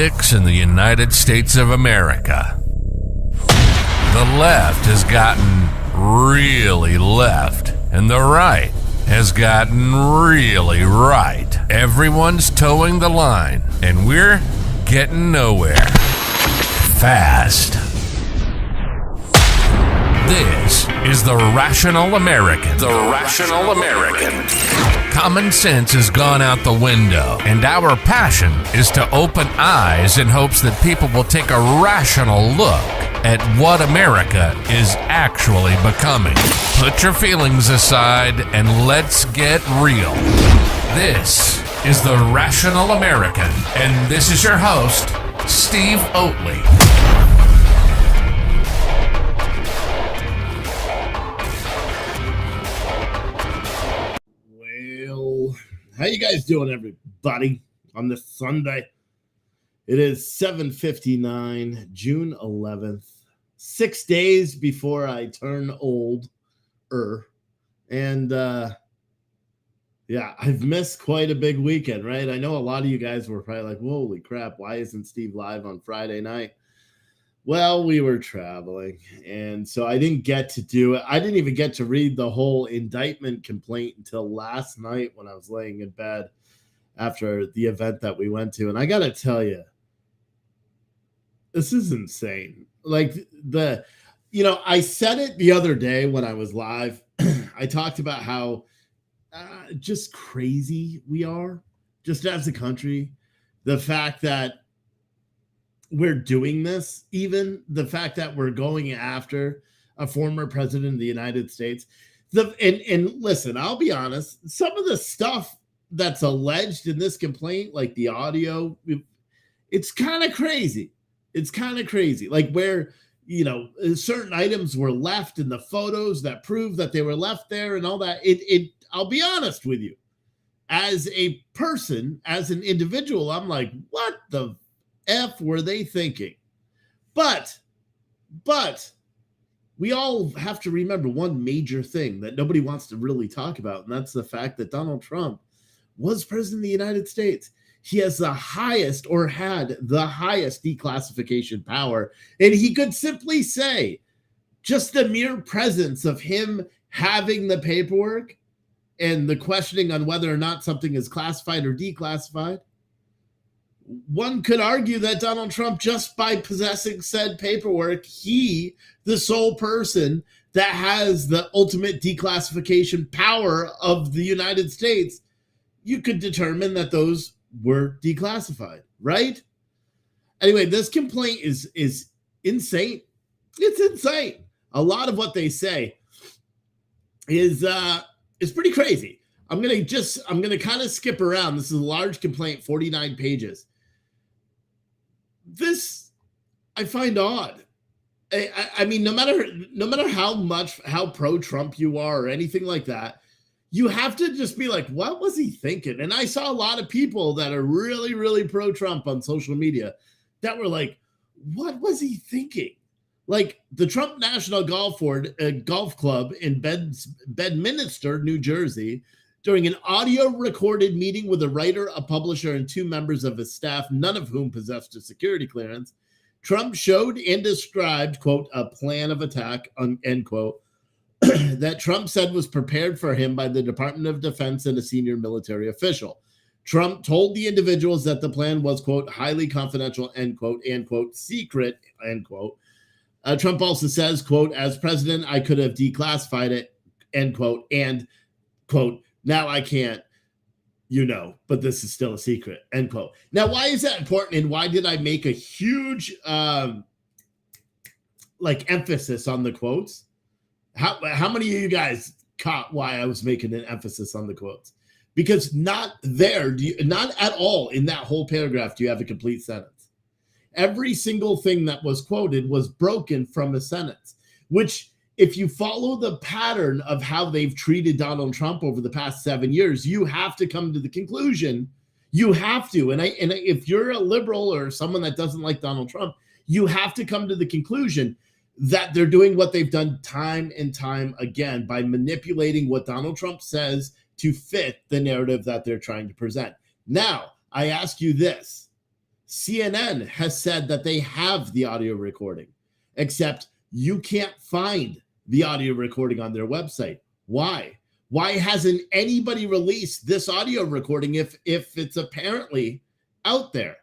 politics in the United States of America. The left has gotten really left, and the right has gotten really right. Everyone's towing the line, and we're getting nowhere. Fast. This is the Rational American. The Rational American. Common sense has gone out the window, and our passion is to open eyes in hopes that people will take a rational look at what America is actually becoming. Put your feelings aside and let's get real. This is the Rational American, and this is your host, Steve Oatley. How you guys doing, everybody, on this Sunday? It is 7:59, June 11th, 6 days before I turn older. And, I've missed quite a big weekend, right? I know a lot of you guys were probably like, holy crap, why isn't Steve live on Friday night? Well, we were traveling, and so I didn't get to do it. I didn't even get to read the whole indictment complaint until last night when I was laying in bed after the event that we went to. And I got to tell you, this is insane. Like I said it the other day when I was live. I talked about how just crazy we are just as a country. The fact that we're doing this, even the fact that we're going after a former president of the United States. And listen, I'll be honest, some of the stuff that's alleged in this complaint, like the audio, it's kind of crazy. It's kind of crazy. Like where, certain items were left in the photos that prove that they were left there and all that. I'll be honest with you. As a person, as an individual, I'm like, what the F were they thinking? But we all have to remember one major thing that nobody wants to really talk about, and that's the fact that Donald Trump was president of the United States. He has the highest, or had the highest, declassification power, and he could simply say, just the mere presence of him having the paperwork and the questioning on whether or not something is classified or declassified, one could argue that Donald Trump, just by possessing said paperwork, the sole person that has the ultimate declassification power of the United States, you could determine that those were declassified, right? Anyway, this complaint is insane. It's insane. A lot of what they say is pretty crazy. I'm gonna kind of skip around. This is a large complaint, 49 pages. This I find odd. I mean, no matter how pro-Trump you are or anything like that, you have to just be like, what was he thinking? And I saw a lot of people that are really, really pro-Trump on social media that were like, what was he thinking? Like the Trump National Golf Club in Bedminster, New Jersey, during an audio recorded meeting with a writer, a publisher, and two members of his staff, none of whom possessed a security clearance, Trump showed and described, quote, a plan of attack, end quote, that Trump said was prepared for him by the Department of Defense and a senior military official. Trump told the individuals that the plan was, quote, highly confidential, end quote, and, quote, secret, end quote. Trump also says, quote, as president, I could have declassified it, end quote, and, quote, now I can't, but this is still a secret, end quote. Now, why is that important? And why did I make a huge, emphasis on the quotes? How many of you guys caught why I was making an emphasis on the quotes? Because not at all in that whole paragraph do you have a complete sentence. Every single thing that was quoted was broken from a sentence, which, if you follow the pattern of how they've treated Donald Trump over the past 7 years, you have to come to the conclusion. You have to. And if you're a liberal or someone that doesn't like Donald Trump, you have to come to the conclusion that they're doing what they've done time and time again by manipulating what Donald Trump says to fit the narrative that they're trying to present. Now, I ask you this. CNN has said that they have the audio recording, except you can't find the audio recording on their website. Why? Why hasn't anybody released this audio recording if it's apparently out there?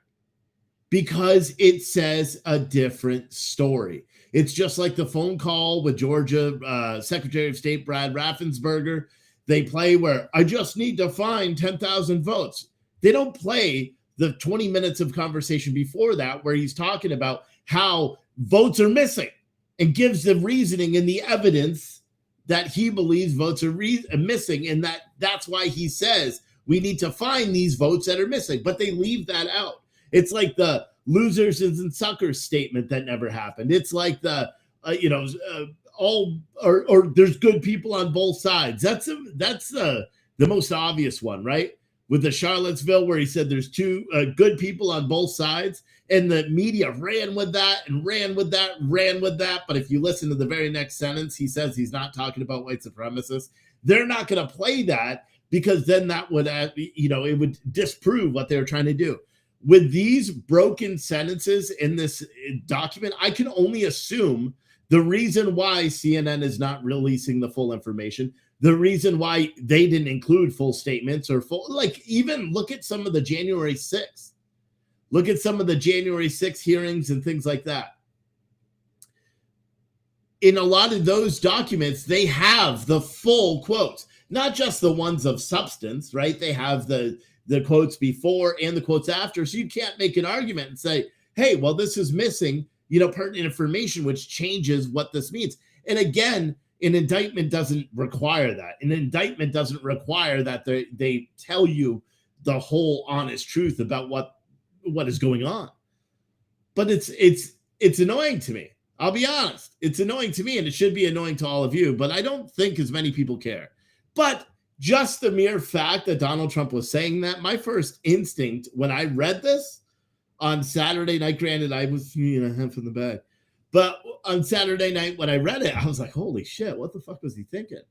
Because it says a different story. It's just like the phone call with Georgia Secretary of State Brad Raffensperger. They play where I just need to find 10,000 votes. They don't play the 20 minutes of conversation before that where he's talking about how votes are missing and gives the reasoning and the evidence that he believes votes are missing, and that's why he says we need to find these votes that are missing, but they leave that out. It's like the losers and suckers statement that never happened. It's like the there's good people on both sides. That's the most obvious one, right? With the Charlottesville, where he said there's two good people on both sides, and the media ran with that. But if you listen to the very next sentence, he says he's not talking about white supremacists. They're not going to play that because then that would, it would disprove what they were trying to do. With these broken sentences in this document, I can only assume the reason why CNN is not releasing the full information, the reason why they didn't include full statements or even look at some of the January 6th. Look at some of the January 6th hearings and things like that. In a lot of those documents, they have the full quotes, not just the ones of substance, right? They have the quotes before and the quotes after. So you can't make an argument and say, hey, well, this is missing, pertinent information, which changes what this means. And again, an indictment doesn't require that. An indictment doesn't require that they tell you the whole honest truth about what is going on. But it's annoying to me. I'll be honest. It's annoying to me, and it should be annoying to all of you, but I don't think as many people care. But just the mere fact that Donald Trump was saying that, my first instinct when I read this on Saturday night, granted I was half in the bag, but on Saturday night when I read it, I was like, holy shit, what the fuck was he thinking?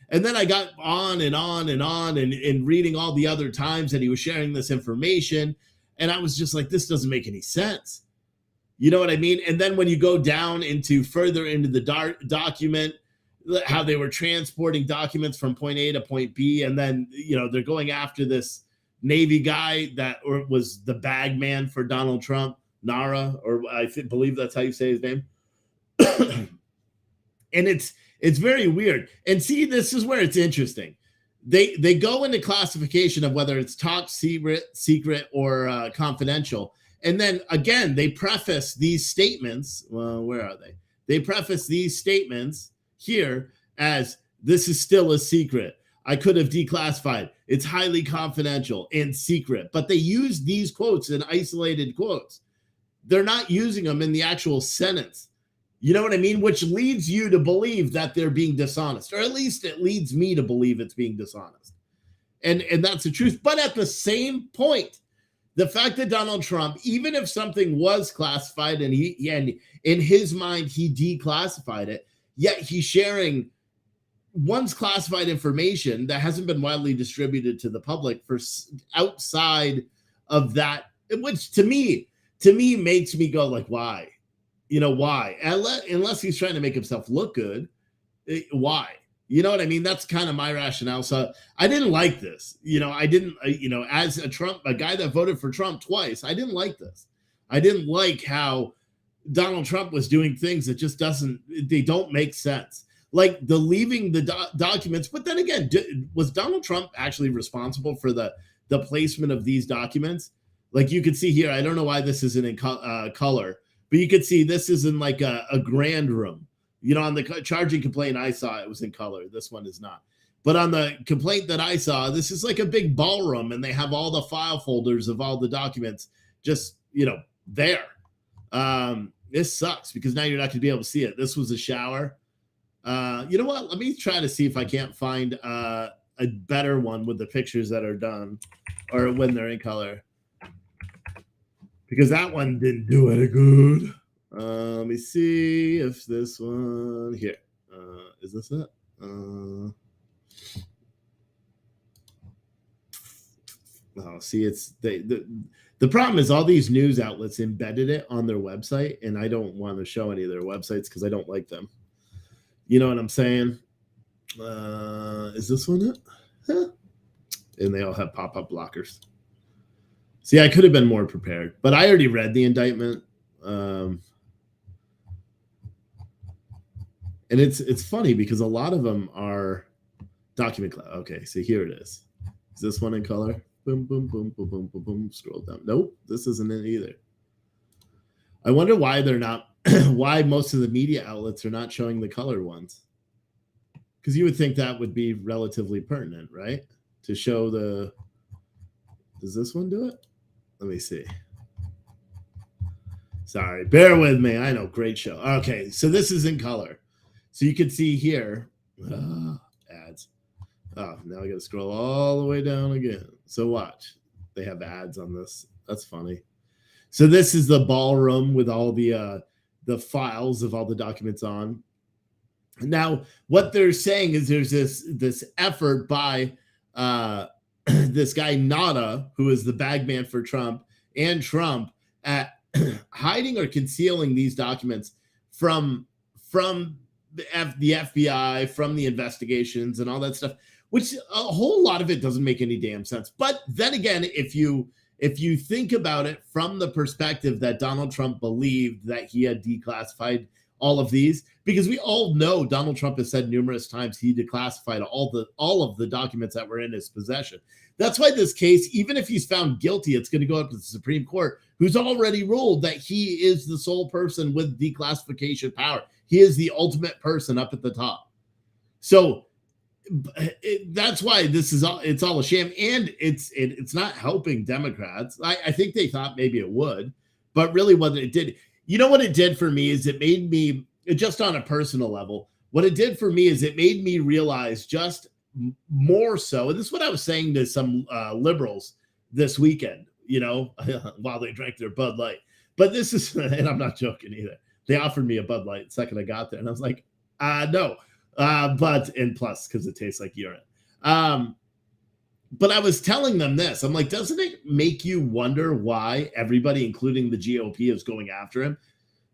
And then I got on and reading all the other times that he was sharing this information, and I was just like, this doesn't make any sense. You know what I mean? And then when you go down further into the document, how they were transporting documents from point A to point B, and then they're going after this Navy guy that was the bag man for Donald Trump, Nara, or I believe that's how you say his name. And it's very weird. And see, this is where it's interesting. They go into classification of whether it's top secret or confidential. And then again, they preface these statements. Well, where are they? They preface these statements here as this is still a secret. I could have declassified. It's highly confidential and secret. But they use these quotes in isolated quotes. They're not using them in the actual sentence. You know what I mean? Which leads you to believe that they're being dishonest, or at least it leads me to believe it's being dishonest. And that's the truth. But at the same point, the fact that Donald Trump, even if something was classified and and in his mind, he declassified it, yet he's sharing once classified information that hasn't been widely distributed to the public for outside of that, which to me makes me go like, why? Why? Unless he's trying to make himself look good, why? You know what I mean? That's kind of my rationale. So I didn't like this. I didn't, as a guy that voted for Trump twice, I didn't like this. I didn't like how Donald Trump was doing things that just they don't make sense. Like the leaving the documents. But then again, was Donald Trump actually responsible for the placement of these documents? Like you could see here, I don't know why this isn't in color, but you could see this is in like a grand room. On the charging complaint I saw, it was in color. This one is not. But on the complaint that I saw, this is like a big ballroom, and they have all the file folders of all the documents just, there. This sucks because now you're not going to be able to see it. This was a shower. You know what? Let me try to see if I can't find a better one with the pictures that are done or when they're in color. Because that one didn't do any good. Let me see if this one here. Is this it? Oh, see, it's the problem is all these news outlets embedded it on their website, and I don't want to show any of their websites because I don't like them. You know what I'm saying? Is this one it? Huh. And they all have pop-up blockers. See, I could have been more prepared, but I already read the indictment. And it's funny because a lot of them are document. Okay, so here it is. Is this one in color? Boom, boom, boom, boom, boom, boom, boom. Scroll down. Nope, this isn't it either. I wonder why they're not. Why most of the media outlets are not showing the colored ones? Because you would think that would be relatively pertinent, right? To show the. Does this one do it? Let me see. Sorry, bear with me. I know, great show. Okay, so this is in color. So you can see here, ads. Oh, now I got to scroll all the way down again. So watch. They have ads on this. That's funny. So this is the ballroom with all the files of all the documents on. Now, what they're saying is there's this effort by this guy Nada, who is the bagman for Trump, and Trump at hiding or concealing these documents from the FBI, from the investigations and all that stuff, which a whole lot of it doesn't make any damn sense. But then again, if you think about it from the perspective that Donald Trump believed that he had declassified all of these, because we all know Donald Trump has said numerous times he declassified all of the documents that were in his possession. That's why this case, even if he's found guilty, it's going to go up to the Supreme Court, who's already ruled that he is the sole person with declassification power. He is the ultimate person up at the top. So that's why it's all a sham, and it's not helping Democrats. I think they thought maybe it would, but really what it did, you know what it did for me is it made me, just on a personal level, what it did for me is it made me realize just more so, and this is what I was saying to some liberals this weekend, while they drank their Bud Light. But this is, and I'm not joking either. They offered me a Bud Light the second I got there, and I was like, no. And plus, because it tastes like urine. But I was telling them this. I'm like, doesn't it make you wonder why everybody, including the GOP, is going after him?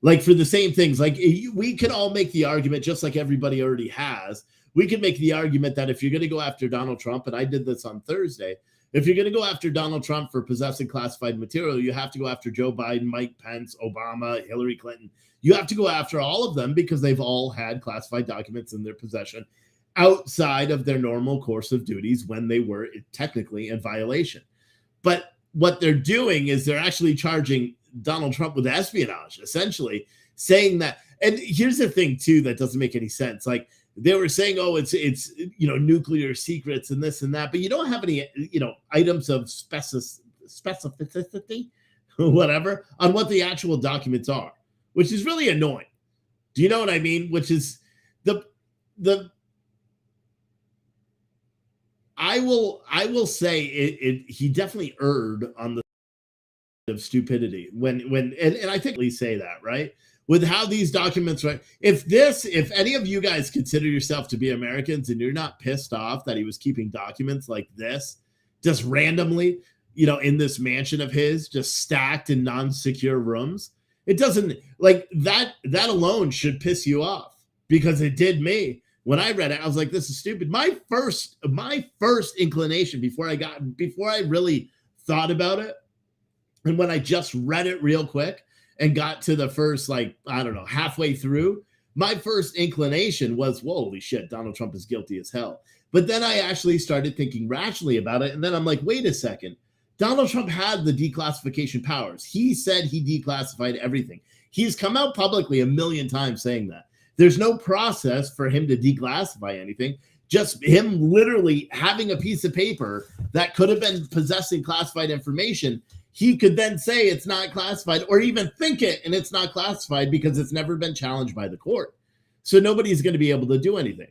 Like, for the same things. Like, we can all make the argument, just like everybody already has. We can make the argument that if you're going to go after Donald Trump, and I did this on Thursday, if you're going to go after Donald Trump for possessing classified material, you have to go after Joe Biden, Mike Pence, Obama, Hillary Clinton. You have to go after all of them because they've all had classified documents in their possession outside of their normal course of duties when they were technically in violation. But what they're doing is they're actually charging Donald Trump with espionage, essentially saying that. And here's the thing, too, that doesn't make any sense. Like, they were saying, oh, it's nuclear secrets and this and that, but you don't have any, items of specificity, whatever, on what the actual documents are, which is really annoying. Do you know what I mean? Which is I will say he definitely erred on the of stupidity when and I think we say that, right? With how these documents, right? If any of you guys consider yourself to be Americans and you're not pissed off that he was keeping documents like this just randomly, in this mansion of his, just stacked in non-secure rooms, it doesn't, like, that alone should piss you off, because it did me. When I read it, I was like, this is stupid. My first inclination before I really thought about it, and when I just read it real quick and got to the first, halfway through, my first inclination was, holy shit, Donald Trump is guilty as hell. But then I actually started thinking rationally about it. And then I'm like, wait a second. Donald Trump had the declassification powers. He said he declassified everything. He's come out publicly a million times saying that. There's no process for him to declassify anything. Just him literally having a piece of paper that could have been possessing classified information. He could then say it's not classified, or even think it and it's not classified, because it's never been challenged by the court. So nobody's going to be able to do anything.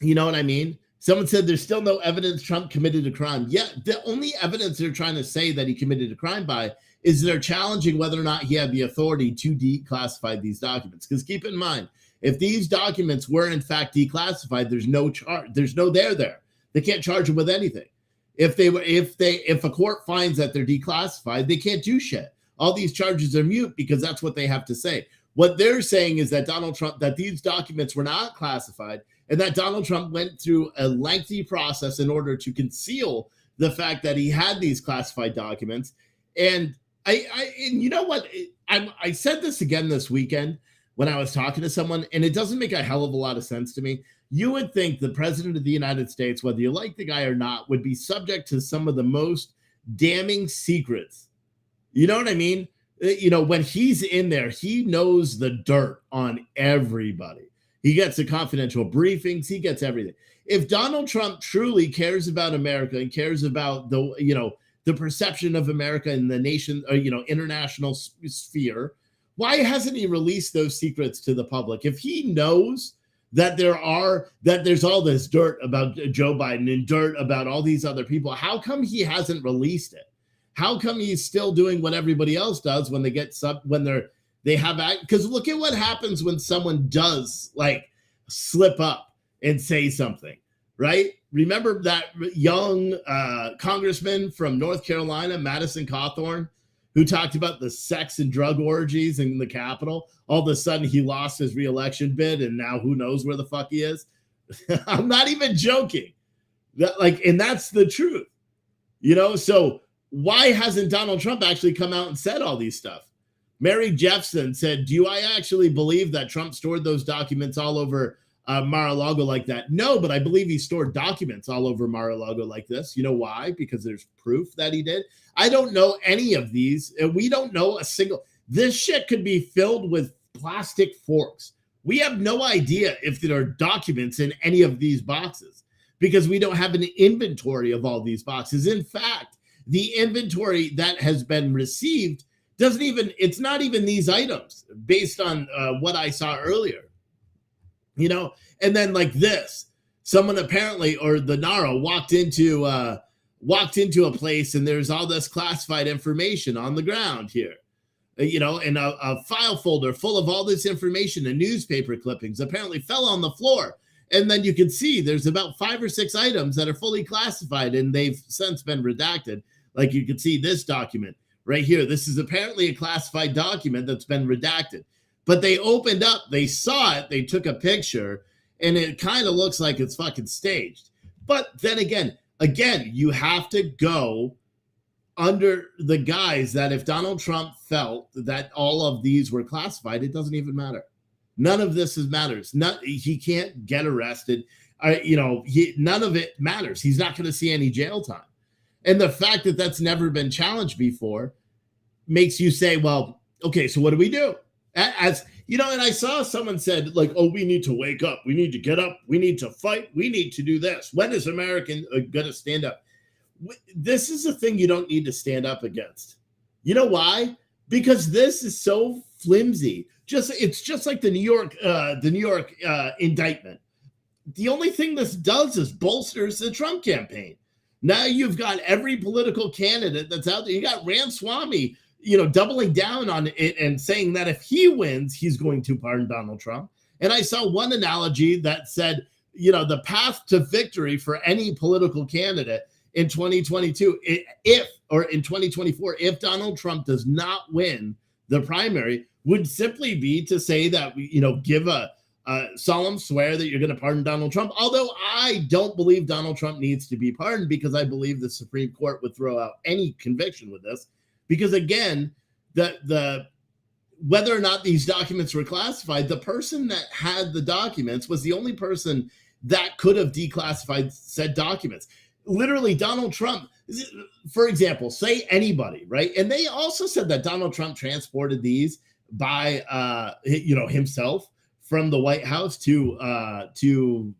You know what I mean? Someone said there's still no evidence Trump committed a crime. Yeah, the only evidence they're trying to say that he committed a crime by is they're challenging whether or not he had the authority to declassify these documents. Because keep in mind, if these documents were in fact declassified, there's no charge. There's no there. They can't charge him with anything. If a court finds that they're declassified, they can't do shit. All these charges are mute because that's what they have to say. What they're saying is that that these documents were not classified, and that Donald Trump went through a lengthy process in order to conceal the fact that he had these classified documents. And and you know what? I said this again this weekend when I was talking to someone, and it doesn't make a hell of a lot of sense to me. You would think the president of the United States, whether you like the guy or not, would be subject to some of the most damning secrets. You know what I mean? When he's in there, he knows the dirt on everybody. He gets the confidential briefings. He gets everything. If Donald Trump truly cares about America and cares about the perception of America in the nation, or, international sphere, why hasn't he released those secrets to the public? If he knows that there's all this dirt about Joe Biden and dirt about all these other people, how come he hasn't released it? How come he's still doing what everybody else does when they get because look at what happens when someone does like slip up and say something, right? Remember that young congressman from North Carolina, Madison Cawthorn, who talked about the sex and drug orgies in the Capitol? All of a sudden he lost his reelection bid, and now who knows where the fuck he is? I'm not even joking. And that's the truth. So why hasn't Donald Trump actually come out and said all these stuff? Mary Jeffson said, do I actually believe that Trump stored those documents all over Mar-a-Lago like that? No, but I believe he stored documents all over Mar-a-Lago like this. You know why? Because there's proof that he did. I don't know any of these. We don't know a single. This shit could be filled with plastic forks. We have no idea if there are documents in any of these boxes because we don't have an inventory of all these boxes. In fact, the inventory that has been received it's not even these items based on what I saw earlier. And then like this, someone apparently, or the NARA walked into a place and there's all this classified information on the ground here, and a file folder full of all this information and newspaper clippings apparently fell on the floor. And then you can see there's about 5 or 6 items that are fully classified and they've since been redacted. Like you can see this document right here. This is apparently a classified document that's been redacted. But they opened up, they saw it, they took a picture, and it kind of looks like it's fucking staged. But then again, you have to go under the guise that if Donald Trump felt that all of these were classified, it doesn't even matter. None of this matters. He can't get arrested. None of it matters. He's not going to see any jail time. And the fact that that's never been challenged before makes you say, well, okay, so what do we do? As and I saw someone said like, oh, we need to wake up. We need to get up. We need to fight. We need to do this. When is America going to stand up? This is a thing you don't need to stand up against. You know why? Because this is so flimsy. It's just like the New York indictment. The only thing this does is bolsters the Trump campaign. Now you've got every political candidate that's out there. You got Ramaswamy, doubling down on it and saying that if he wins, he's going to pardon Donald Trump. And I saw one analogy that said, the path to victory for any political candidate in 2022, or in 2024, if Donald Trump does not win the primary, would simply be to say that, give a solemn swear that you're going to pardon Donald Trump. Although I don't believe Donald Trump needs to be pardoned, because I believe the Supreme Court would throw out any conviction with this. Because again, the whether or not these documents were classified, the person that had the documents was the only person that could have declassified said documents. Literally, Donald Trump, for example, say anybody, right? And they also said that Donald Trump transported these by himself from the White House to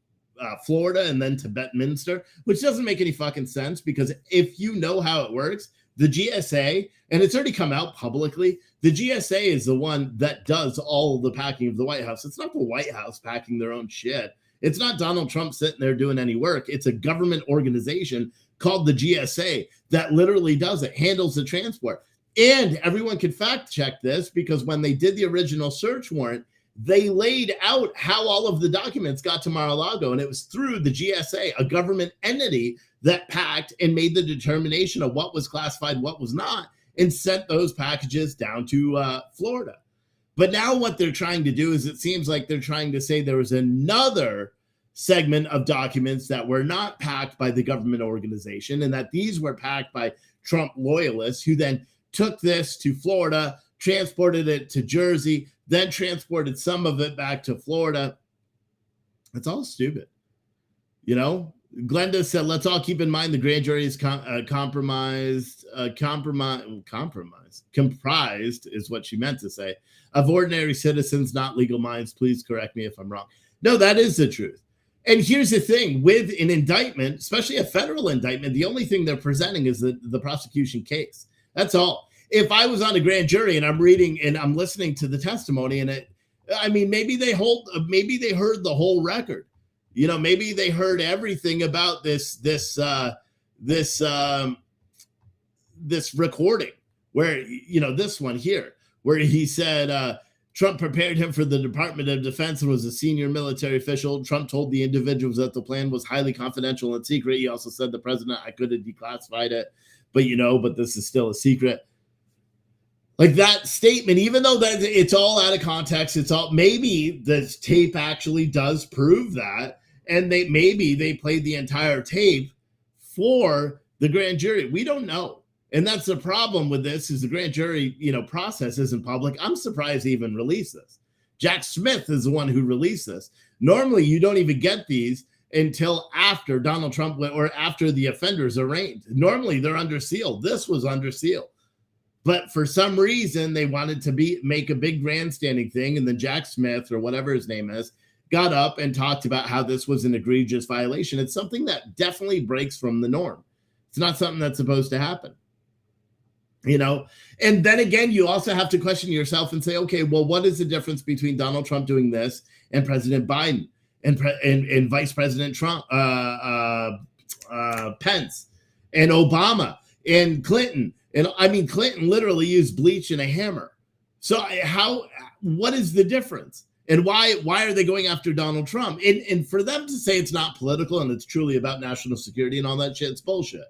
Florida and then to Bedminster, which doesn't make any fucking sense, because if you know how it works, the GSA, and it's already come out publicly, the GSA is the one that does all the packing of the White House. It's not the White House packing their own shit. It's not Donald Trump sitting there doing any work. It's a government organization called the GSA that literally does it, handles the transport. And everyone can fact check this, because when they did the original search warrant, they laid out how all of the documents got to Mar-a-Lago, and it was through the GSA, a government entity that packed and made the determination of what was classified, what was not, and sent those packages down to Florida. But now what they're trying to do is, it seems like they're trying to say there was another segment of documents that were not packed by the government organization, and that these were packed by Trump loyalists who then took this to Florida, transported it to Jersey, then transported some of it back to Florida. It's all stupid. You know, Glenda said, let's all keep in mind the grand jury is comprised is what she meant to say, of ordinary citizens, not legal minds. Please correct me if I'm wrong. No, that is the truth. And here's the thing, with an indictment, especially a federal indictment, the only thing they're presenting is the prosecution case. That's all. If I was on a grand jury and I'm reading and I'm listening to the testimony, and maybe they heard the whole record. You know, maybe they heard everything about this recording, where, you know, this one here, where he said Trump prepared him for the Department of Defense and was a senior military official. Trump told the individuals that the plan was highly confidential and secret. He also said, the president, I could have declassified it, but this is still a secret. Like that statement, even though that it's all out of context, maybe the tape actually does prove that, and maybe they played the entire tape for the grand jury. We don't know. And that's the problem with this, is the grand jury, you know, process isn't public. I'm surprised they even released this. Jack Smith is the one who released this. Normally, you don't even get these until after Donald Trump or after the offenders are arraigned. Normally, they're under seal. This was under seal. But for some reason, they wanted to make a big grandstanding thing. And then Jack Smith, or whatever his name is, got up and talked about how this was an egregious violation. It's something that definitely breaks from the norm. It's not something that's supposed to happen. You know, and then again, you also have to question yourself and say, okay, well, what is the difference between Donald Trump doing this and President Biden and Vice President Trump, Pence, and Obama and Clinton? And I mean, Clinton literally used bleach and a hammer. So what is the difference? And why are they going after Donald Trump? And for them to say it's not political and it's truly about national security and all that shit, it's bullshit.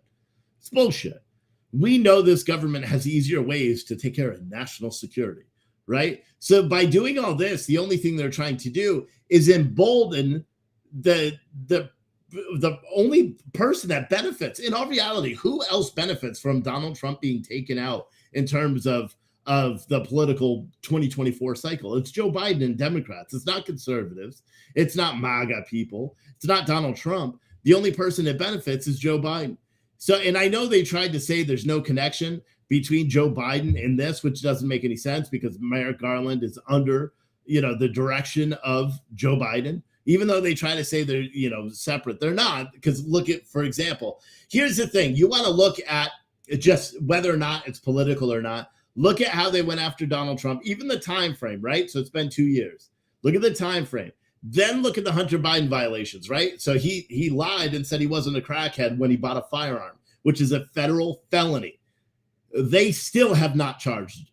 It's bullshit. We know this government has easier ways to take care of national security, right? So by doing all this, the only thing they're trying to do is embolden the only person that benefits. In all reality, who else benefits from Donald Trump being taken out in terms of the political 2024 cycle? It's Joe Biden and Democrats. It's not conservatives. It's not MAGA people. It's not Donald Trump. The only person that benefits is Joe Biden. So, and I know they tried to say there's no connection between Joe Biden and this, which doesn't make any sense because Merrick Garland is under, you know, the direction of Joe Biden. Even though they try to say they're, you know, separate, they're not. Because look at, for example, here's the thing. You want to look at just whether or not it's political or not. Look at how they went after Donald Trump, even the time frame, right? So it's been 2 years. Look at the time frame. Then look at the Hunter Biden violations, right? So he lied and said he wasn't a crackhead when he bought a firearm, which is a federal felony. They still have not charged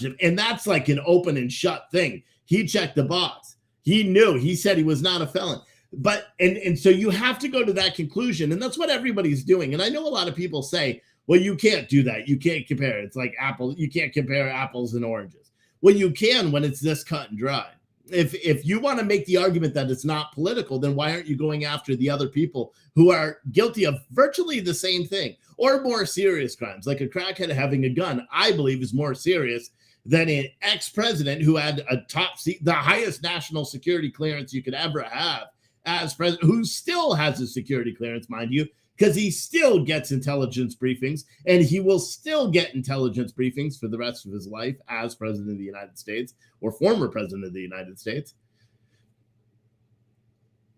him. And that's like an open and shut thing. He checked the box. He knew. He said he was not a felon. But and so you have to go to that conclusion. And that's what everybody's doing. And I know a lot of people say, well, you can't do that. You can't compare. It's like Apple. You can't compare apples and oranges. Well, you can when it's this cut and dry. If you want to make the argument that it's not political, then why aren't you going after the other people who are guilty of virtually the same thing or more serious crimes? Like a crackhead having a gun, I believe, is more serious than an ex-president who had the highest national security clearance you could ever have as president, who still has a security clearance, mind you, because he still gets intelligence briefings, and he will still get intelligence briefings for the rest of his life as president of the United States or former president of the United States.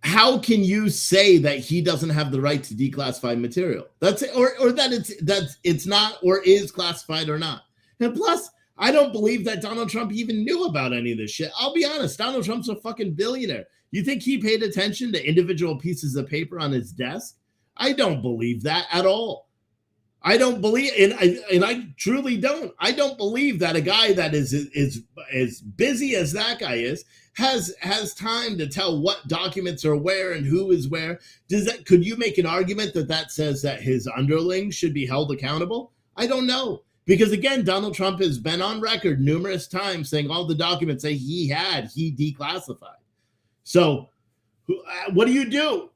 How can you say that he doesn't have the right to declassify material? That's or that it's not or is classified or not. And plus, I don't believe that Donald Trump even knew about any of this shit. I'll be honest, Donald Trump's a fucking billionaire. You think he paid attention to individual pieces of paper on his desk? I don't believe that at all. I don't believe, and I truly don't. I don't believe that a guy that is as busy as that guy is has time to tell what documents are where and who is where. Could you make an argument that says that his underlings should be held accountable? I don't know. Because again, Donald Trump has been on record numerous times saying all the documents that he declassified. So what do?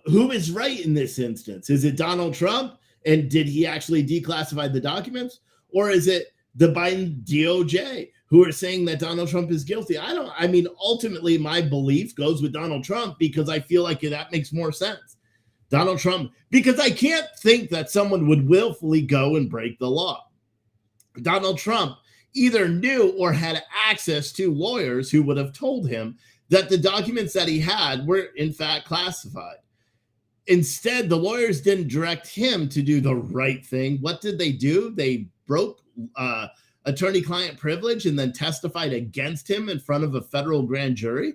Who is right in this instance? Is it Donald Trump? And did he actually declassify the documents? Or is it the Biden DOJ who are saying that Donald Trump is guilty? Ultimately, my belief goes with Donald Trump because I feel like that makes more sense. Donald Trump, because I can't think that someone would willfully go and break the law. Donald Trump either knew or had access to lawyers who would have told him that the documents that he had were in fact classified. Instead, the lawyers didn't direct him to do the right thing. What did they do? They broke attorney-client privilege and then testified against him in front of a federal grand jury.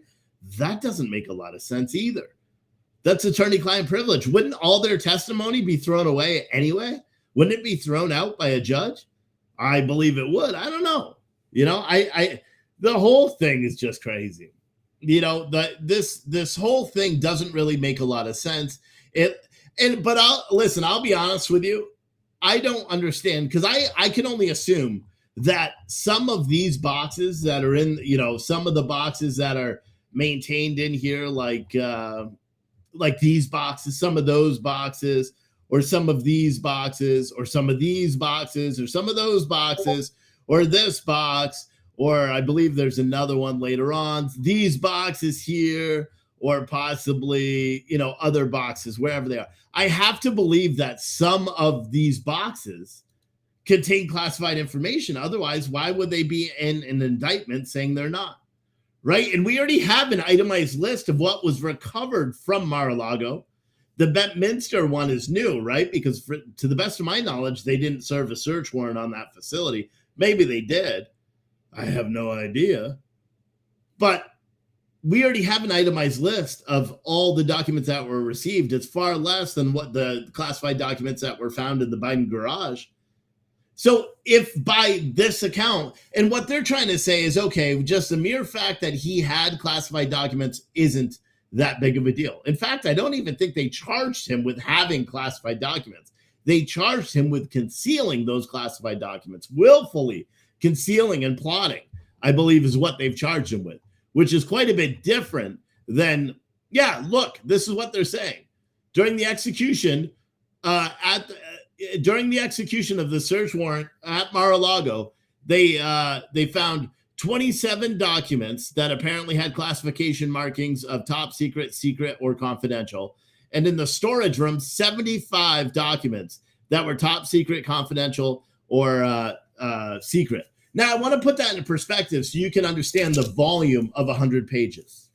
That doesn't make a lot of sense either. That's attorney-client privilege. Wouldn't all their testimony be thrown away anyway? Wouldn't it be thrown out by a judge? I believe it would. I don't know. The whole thing is just crazy. This whole thing doesn't really make a lot of sense. But I'll be honest with you. I don't understand because I can only assume that some of these boxes that are in, some of the boxes that are maintained in here, like these boxes, some of those boxes, or some of these boxes, or some of these boxes, or some of those boxes, or this box, or I believe there's another one later on, these boxes here, or possibly, other boxes, wherever they are. I have to believe that some of these boxes contain classified information. Otherwise, why would they be in an indictment saying they're not? Right? And we already have an itemized list of what was recovered from Mar-a-Lago. The Bedminster one is new, right? Because to the best of my knowledge, they didn't serve a search warrant on that facility. Maybe they did. I have no idea. But we already have an itemized list of all the documents that were received. It's far less than what the classified documents that were found in the Biden garage. So if by this account, and what they're trying to say is, okay, just the mere fact that he had classified documents isn't that big of a deal. In fact, I don't even think they charged him with having classified documents. They charged him with concealing those classified documents, willfully concealing and plotting, I believe is what they've charged him with, which is quite a bit different than, look, this is what they're saying. During the execution, during the execution of the search warrant at Mar-a-Lago, they found 27 documents that apparently had classification markings of top secret, secret, or confidential. And in the storage room, 75 documents that were top secret, confidential, or secret. Now, I want to put that into perspective so you can understand the volume of 100 pages.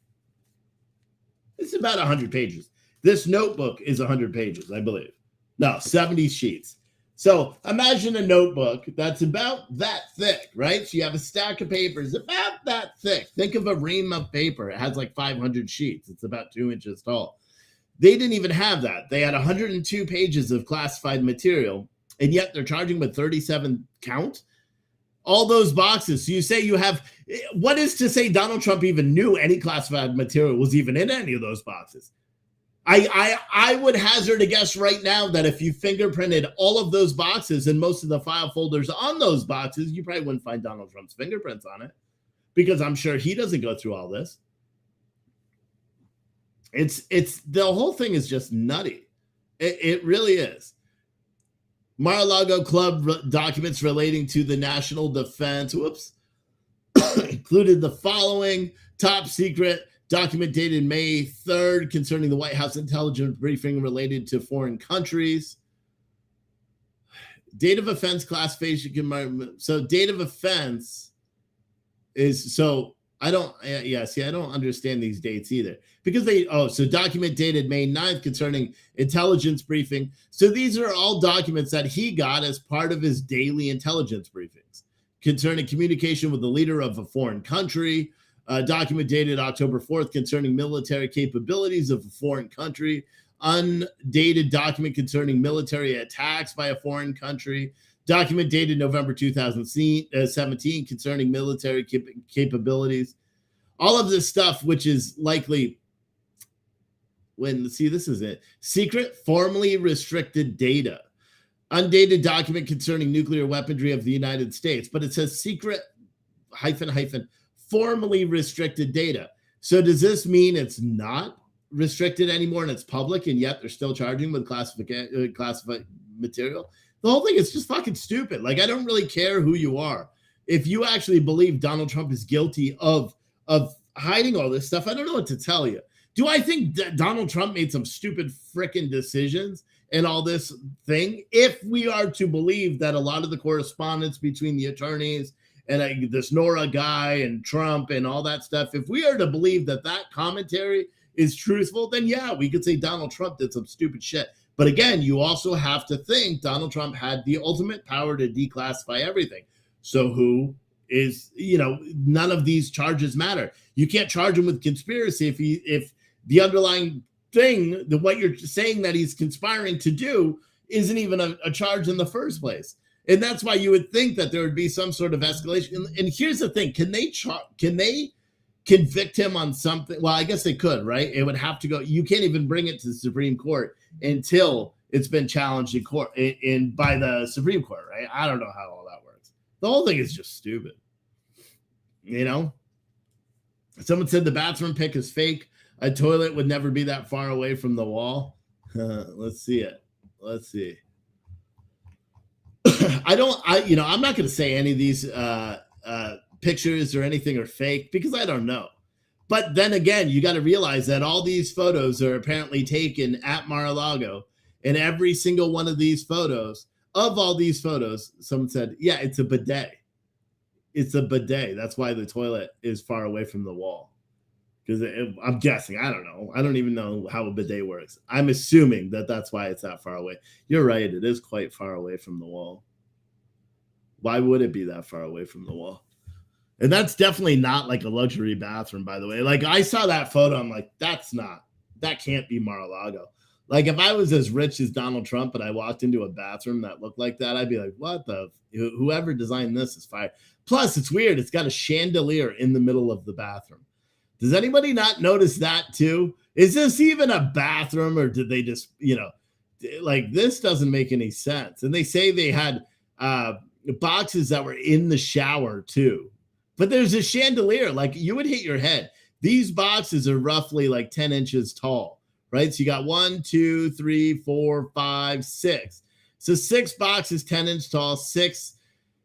It's about 100 pages. This notebook is 100 pages, I believe. No, 70 sheets. So imagine a notebook that's about that thick, right? So you have a stack of papers about that thick. Think of a ream of paper. It has like 500 sheets. It's about 2 inches tall. They didn't even have that. They had 102 pages of classified material, and yet they're charging with 37 count. All those boxes. So you say you have, what is to say Donald Trump even knew any classified material was even in any of those boxes? I would hazard a guess right now that if you fingerprinted all of those boxes and most of the file folders on those boxes, you probably wouldn't find Donald Trump's fingerprints on it, because I'm sure he doesn't go through all this. It's the whole thing is just nutty. It really is. Mar-a-Lago Club documents relating to the national defense, included the following: top secret document dated May 3rd concerning the White House intelligence briefing related to foreign countries. Date of offense classification. So date of offense is, so I don't understand these dates either, because so document dated May 9th concerning intelligence briefing. So these are all documents that he got as part of his daily intelligence briefings concerning communication with the leader of a foreign country. Document dated October 4th concerning military capabilities of a foreign country. undated document concerning military attacks by a foreign country, document dated November 2017 concerning military capabilities. All of this stuff, which is likely this is it. Secret, formally restricted data. Undated document concerning nuclear weaponry of the United States, but it says secret -- formally restricted data. So does this mean it's not restricted anymore and it's public, and yet they're still charging with classified material? The whole thing is just fucking stupid. Like, I don't really care who you are. If you actually believe Donald Trump is guilty of hiding all this stuff, I don't know what to tell you. Do I think that Donald Trump made some stupid freaking decisions and all this thing? If we are to believe that a lot of the correspondence between the attorneys and this Nora guy and Trump and all that stuff, if we are to believe that commentary is truthful, then yeah, we could say Donald Trump did some stupid shit. But again, you also have to think Donald Trump had the ultimate power to declassify everything. So who is, none of these charges matter. You can't charge him with conspiracy if the underlying thing, what you're saying that he's conspiring to do, isn't even a charge in the first place. And that's why you would think that there would be some sort of escalation. And here's the thing: can they convict him on something? Well, I guess they could, right? It would have to go. You can't even bring it to the Supreme Court until it's been challenged in court by the Supreme Court, right? I don't know how all that works. The whole thing is just stupid. Someone said the bathroom pic is fake. A toilet would never be that far away from the wall. Let's see it. Let's see. I'm not going to say any of these pictures or anything are fake because I don't know. But then again, you got to realize that all these photos are apparently taken at Mar-a-Lago, and every single one of these photos, someone said, yeah, it's a bidet. It's a bidet. That's why the toilet is far away from the wall. Because I'm guessing, I don't know. I don't even know how a bidet works. I'm assuming that's why it's that far away. You're right. It is quite far away from the wall. Why would it be that far away from the wall? And that's definitely not like a luxury bathroom, by the way. Like, I saw that photo. I'm like, that can't be Mar-a-Lago. Like, if I was as rich as Donald Trump and I walked into a bathroom that looked like that, I'd be like, whoever designed this is fired. Plus, it's weird. It's got a chandelier in the middle of the bathroom. Does anybody not notice that too? Is this even a bathroom, or did they just, this doesn't make any sense. And they say they had boxes that were in the shower too. But there's a chandelier, like you would hit your head. These boxes are roughly like 10 inches tall, right? So you got 1, 2, 3, 4, 5, 6. So 6 boxes, 10 inches tall, 6.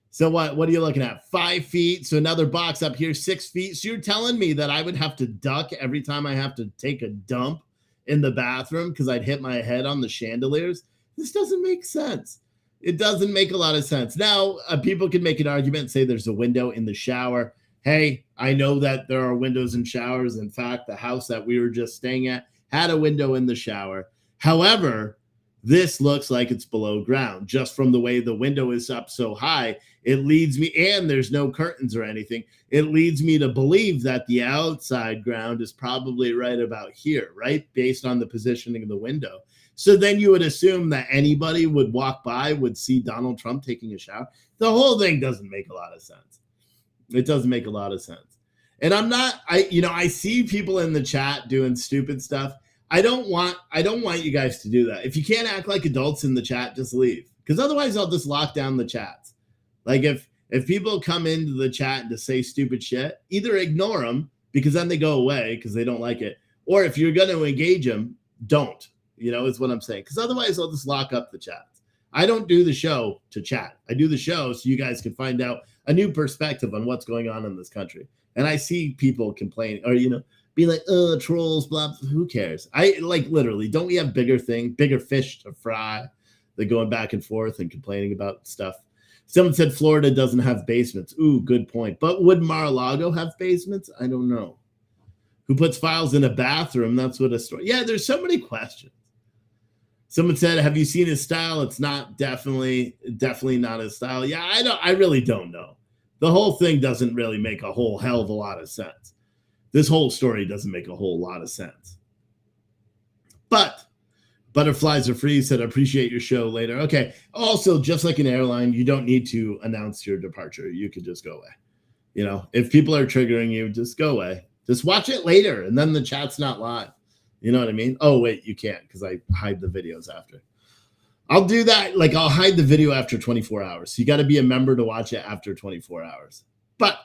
So what are you looking at? 5 feet. So another box up here, 6 feet. So you're telling me that I would have to duck every time I have to take a dump in the bathroom because I'd hit my head on the chandeliers? This doesn't make sense. It doesn't make a lot of sense. Now, people can make an argument and say there's a window in the shower. Hey, I know that there are windows in showers. In fact, the house that we were just staying at had a window in the shower. However, this looks like it's below ground just from the way the window is up so high. It leads me, and there's no curtains or anything. It leads me to believe that the outside ground is probably right about here, right? Based on the positioning of the window. So then you would assume that anybody would walk by would see Donald Trump taking a shower. The whole thing doesn't make a lot of sense. It doesn't make a lot of sense. And I see people in the chat doing stupid stuff. I don't want you guys to do that. If you can't act like adults in the chat, just leave. Because otherwise I'll just lock down the chats. Like if people come into the chat to say stupid shit, either ignore them because then they go away because they don't like it. Or if you're going to engage them, don't, is what I'm saying. Because otherwise I'll just lock up the chats. I don't do the show to chat. I do the show so you guys can find out a new perspective on what's going on in this country. And I see people complain or, be like, trolls, blah, blah, who cares? I literally, don't we have bigger fish to fry than going back and forth and complaining about stuff? Someone said Florida doesn't have basements. Ooh, good point. But would Mar-a-Lago have basements? I don't know. Who puts files in a bathroom? That's what a story. Yeah, there's so many questions. Someone said, have you seen his style? It's not definitely not his style. Yeah, I really don't know. The whole thing doesn't really make a whole hell of a lot of sense. This whole story doesn't make a whole lot of sense. But Butterflies are free. Said, appreciate your show later. Okay. Also, just like an airline, you don't need to announce your departure. You could just go away. You know, if people are triggering you, just go away. Just watch it later, and then the chat's not live. You know what I mean? Oh, wait, you can't because I hide the videos after. I'll do that. Like, I'll hide the video after 24 hours. So you got to be a member to watch it after 24 hours. But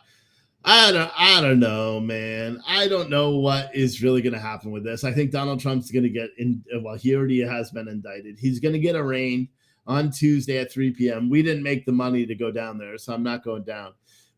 I don't know, man. I don't know what is really going to happen with this. I think Donald Trump's going to get in. Well, he already has been indicted. He's going to get arraigned on Tuesday at 3 p.m. We didn't make the money to go down there, so I'm not going down.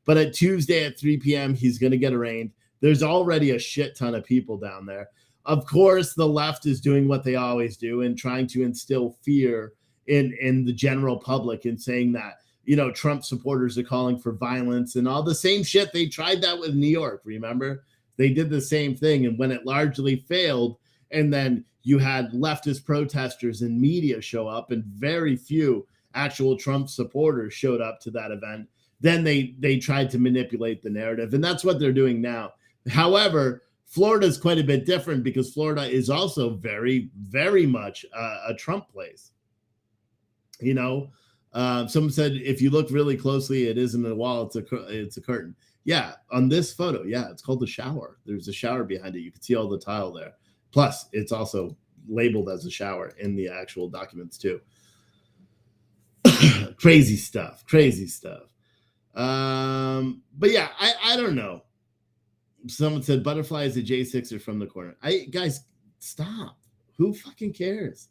But at Tuesday at 3 p.m., he's going to get arraigned. There's already a shit ton of people down there. Of course, the left is doing what they always do and trying to instill fear in the general public and saying that, you know, Trump supporters are calling for violence and all the same shit. They tried that with New York, remember? They did the same thing. And when it largely failed, and then you had leftist protesters and media show up and very few actual Trump supporters showed up to that event, then they tried to manipulate the narrative. And that's what they're doing now. However, Florida is quite a bit different because Florida is also very, very much a Trump place. You know, someone said, if you look really closely, it isn't a wall, it's a curtain. Yeah, on this photo, yeah, it's called the shower. There's a shower behind it. You can see all the tile there. Plus, it's also labeled as a shower in the actual documents too. Crazy stuff. But yeah, I don't know. Someone said butterfly is a J6er from the corner. Guys, stop. Who fucking cares?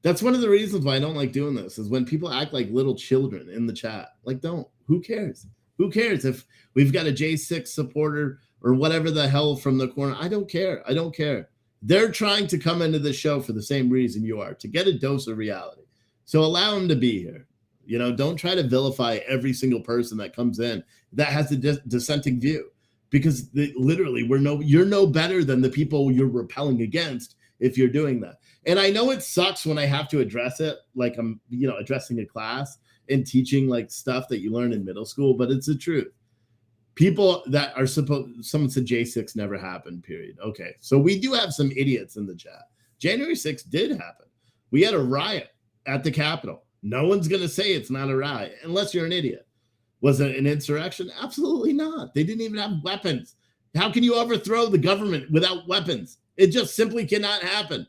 That's one of the reasons why I don't like doing this, is when people act like little children in the chat. Like, don't. Who cares? Who cares if we've got a J6 supporter or whatever the hell from the corner? I don't care. They're trying to come into the show for the same reason you are, to get a dose of reality. So allow them to be here. You know, don't try to vilify every single person that comes in that has a dissenting view, because literally you're no better than the people you're repelling against if you're doing that. And I know it sucks when I have to address it, like I'm, you know, addressing a class and teaching like stuff that you learn in middle school, but it's the truth. People that are someone said J6 never happened, period. Okay, so we do have some idiots in the chat. January 6th did happen. We had a riot at the Capitol. No one's going to say it's not a riot unless you're an idiot. Was it an insurrection? Absolutely not. They didn't even have weapons. How can you overthrow the government without weapons? It just simply cannot happen.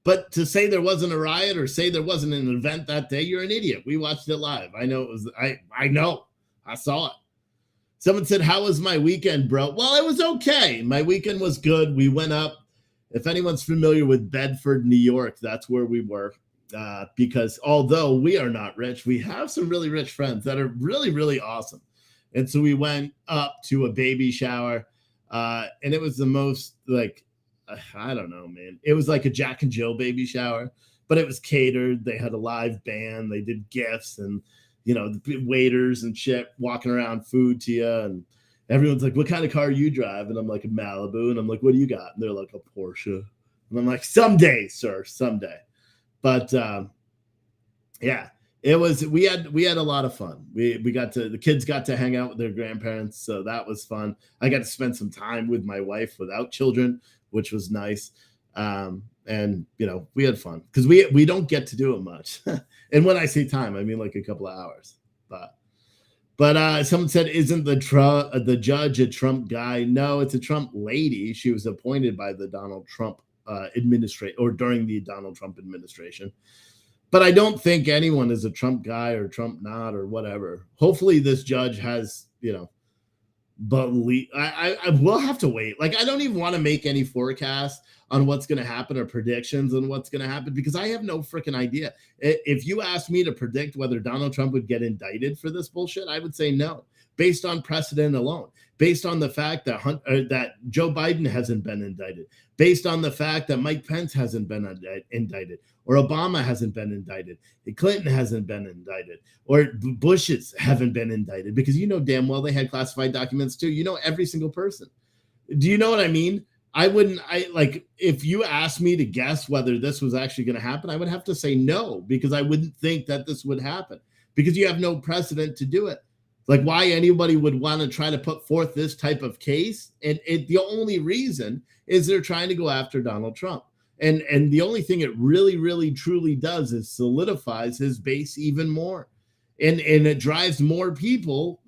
But to say there wasn't a riot or say there wasn't an event that day, you're an idiot. We watched it live. I know it was, I know. I saw it. Someone said, how was my weekend, bro? Well, it was okay. My weekend was good. We went up. If anyone's familiar with Bedford, New York, that's where we were. Because although we are not rich, we have some really rich friends that are really, really awesome. And so we went up to a baby shower, and it was the most, like, I don't know, man. It was like a Jack and Jill baby shower, but it was catered. They had a live band. They did gifts and, you know, the waiters and shit walking around food to you. And everyone's like, what kind of car you drive? And I'm like, a Malibu. And I'm like, what do you got? And they're like, a Porsche. And I'm like, someday, sir, someday. But yeah, it was, we had a lot of fun. The kids got to hang out with their grandparents. So that was fun. I got to spend some time with my wife without children, which was nice. And you know, we had fun because we don't get to do it much. And when I say time, I mean like a couple of hours. But someone said, isn't the judge a Trump guy? No, it's a Trump lady. She was appointed by the Donald Trump administration, or during the Donald Trump administration. But I don't think anyone is a Trump guy or Trump not or whatever. Hopefully this judge has, you know, I will have to wait. Like, I don't even want to make any forecasts on what's going to happen or predictions on what's going to happen, because I have no freaking idea. If you asked me to predict whether Donald Trump would get indicted for this bullshit, I would say no, based on precedent alone, based on the fact that Joe Biden hasn't been indicted, based on the fact that Mike Pence hasn't been indicted, or Obama hasn't been indicted, Clinton hasn't been indicted, or Bush's haven't been indicted, because you know damn well they had classified documents too. You know every single person. Do you know what I mean? If you asked me to guess whether this was actually going to happen, I would have to say no, because I wouldn't think that this would happen, because you have no precedent to do it. Like, why anybody would want to try to put forth this type of case. And the only reason is they're trying to go after Donald Trump. And the only thing it really, really, truly does is solidifies his base even more. And it drives more people,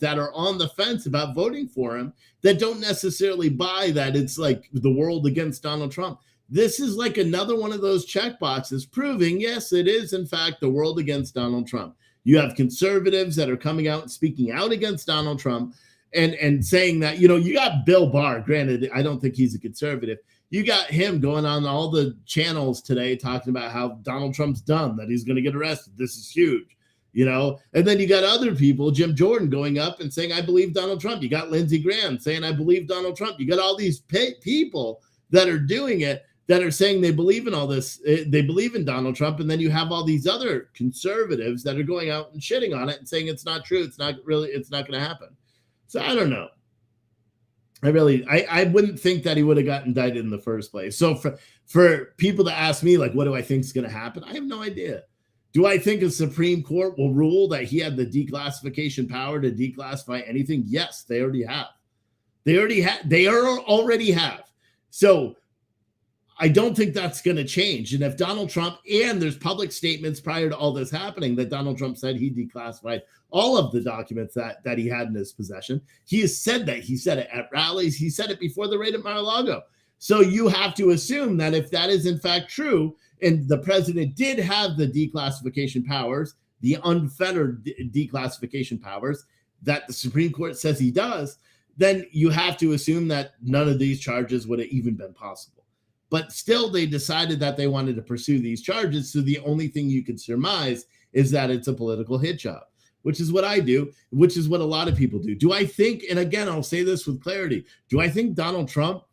that are on the fence about voting for him, that don't necessarily buy that it's like the world against Donald Trump. This is like another one of those check boxes proving, yes, it is in fact the world against Donald Trump. You have conservatives that are coming out and speaking out against Donald Trump and saying that, you got Bill Barr. Granted, I don't think he's a conservative. You got him going on all the channels today talking about how Donald Trump's done, that he's going to get arrested. This is huge. And then you got other people, Jim Jordan, going up and saying, I believe Donald Trump. You got Lindsey Graham saying, I believe Donald Trump. You got all these people that are doing it, that are saying they believe in all this. They believe in Donald Trump. And then you have all these other conservatives that are going out and shitting on it and saying it's not true. It's not going to happen. So I don't know. I wouldn't think that he would have got indicted in the first place. So for people to ask me, like, what do I think is going to happen? I have no idea. Do I think a Supreme Court will rule that he had the declassification power to declassify anything? Yes, they already have. They already have. So I don't think that's going to change. And if Donald Trump, and there's public statements prior to all this happening that Donald Trump said he declassified all of the documents that he had in his possession. He has said that. He said it at rallies. He said it before the raid at Mar-a-Lago. So you have to assume that if that is in fact true, and the president did have the declassification powers, the unfettered declassification powers that the Supreme Court says he does, then you have to assume that none of these charges would have even been possible. But still, they decided that they wanted to pursue these charges. So the only thing you can surmise is that it's a political hit job, which is what I do, which is what a lot of people do. Do I think, and again, I'll say this with clarity, do I think Donald Trump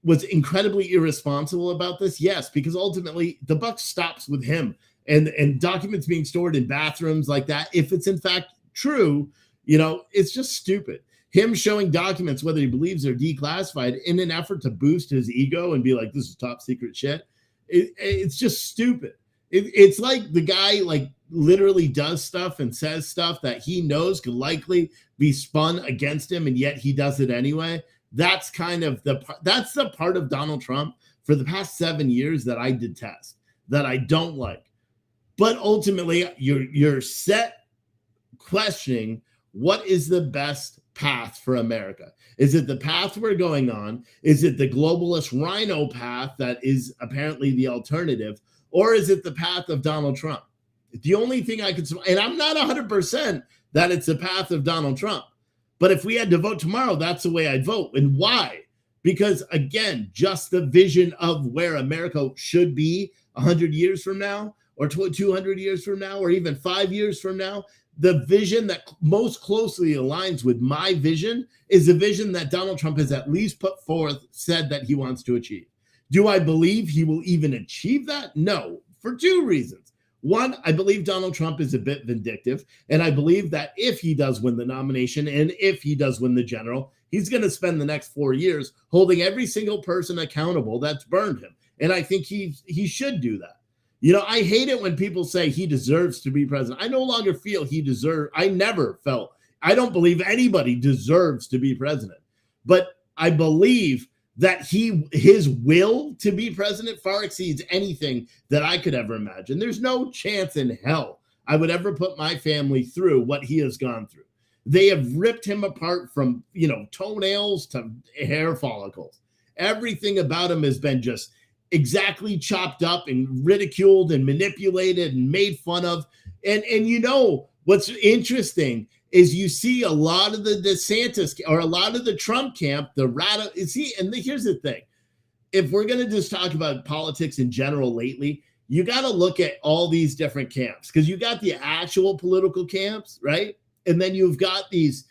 was incredibly irresponsible about this? Yes, because ultimately the buck stops with him, and documents being stored in bathrooms like that. If it's in fact true, it's just stupid. Him showing documents, whether he believes they're declassified, in an effort to boost his ego and be like, this is top secret shit. It's just stupid. It's like the guy literally does stuff and says stuff that he knows could likely be spun against him, and yet he does it anyway. That's kind of that's the part of Donald Trump for the past 7 years that I detest, that I don't like. But ultimately, you're set questioning, what is the best path for America? Is it the path we're going on? Is it the globalist rhino path that is apparently the alternative? Or is it the path of Donald Trump? The only thing I could, and I'm not 100% that it's the path of Donald Trump. But if we had to vote tomorrow, that's the way I'd vote. And why? Because, again, just the vision of where America should be 100 years from now, or 200 years from now, or even 5 years from now, the vision that most closely aligns with my vision is a vision that Donald Trump has at least put forth, said that he wants to achieve. Do I believe he will even achieve that? No, for two reasons. One, I believe Donald Trump is a bit vindictive, and I believe that if he does win the nomination and if he does win the general, he's going to spend the next 4 years holding every single person accountable that's burned him. And I think he should do that. I hate it when people say he deserves to be president. I no longer feel I never felt, I don't believe anybody deserves to be president. But I believe that his will to be president far exceeds anything that I could ever imagine. There's no chance in hell I would ever put my family through what he has gone through. They have ripped him apart from, toenails to hair follicles. Everything about him has been just exactly chopped up and ridiculed and manipulated and made fun of. And what's interesting is you see a lot of the DeSantis or a lot of the Trump camp, here's the thing. If we're going to just talk about politics in general lately, you got to look at all these different camps, because you got the actual political camps, right? And then you've got these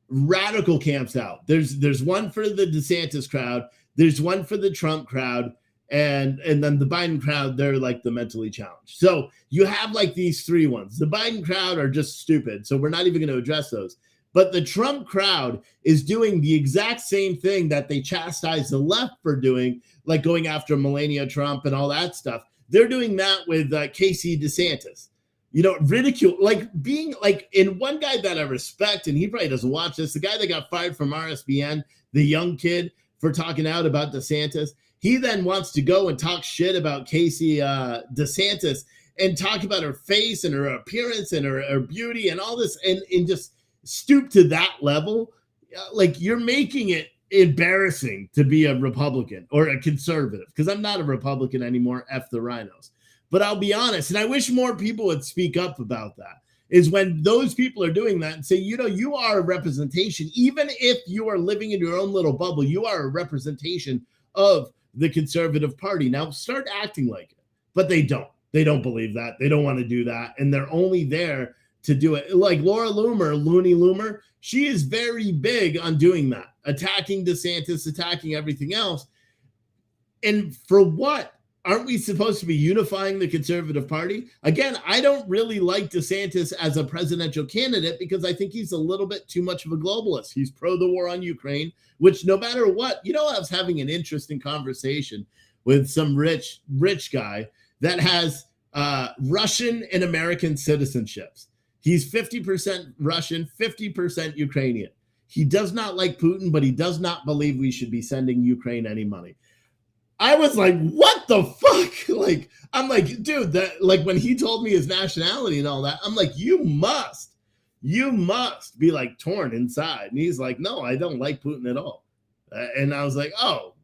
radical camps out. There's one for the DeSantis crowd. There's one for the Trump crowd. And then the Biden crowd, they're like the mentally challenged. So you have like these three ones. The Biden crowd are just stupid, so we're not even going to address those. But the Trump crowd is doing the exact same thing that they chastise the left for doing, like going after Melania Trump and all that stuff. They're doing that with Casey DeSantis. Ridicule, being in one guy that I respect, and he probably doesn't watch this, the guy that got fired from RSBN, the young kid for talking out about DeSantis. He then wants to go and talk shit about Casey DeSantis and talk about her face and her appearance and her beauty and all this and just stoop to that level. Like, you're making it embarrassing to be a Republican or a conservative, because I'm not a Republican anymore. F the rhinos. But I'll be honest, and I wish more people would speak up about that, is when those people are doing that and say, you are a representation, even if you are living in your own little bubble, you are a representation of the conservative party. Now start acting like it. But they don't. They don't believe that. They don't want to do that. And they're only there to do it. Like Laura Loomer, Looney Loomer, she is very big on doing that, attacking DeSantis, attacking everything else. And for what? Aren't we supposed to be unifying the conservative party? Again, I don't really like DeSantis as a presidential candidate because I think he's a little bit too much of a globalist. He's pro the war on Ukraine, which no matter what, I was having an interesting conversation with some rich guy that has Russian and American citizenships. He's 50% Russian, 50% Ukrainian. He does not like Putin, but he does not believe we should be sending Ukraine any money. I was like, what the fuck? Like, I'm like, dude, that, like, when he told me his nationality and all that, I'm like, you must be like torn inside. And he's like, no, I don't like Putin at all. And I was like, oh.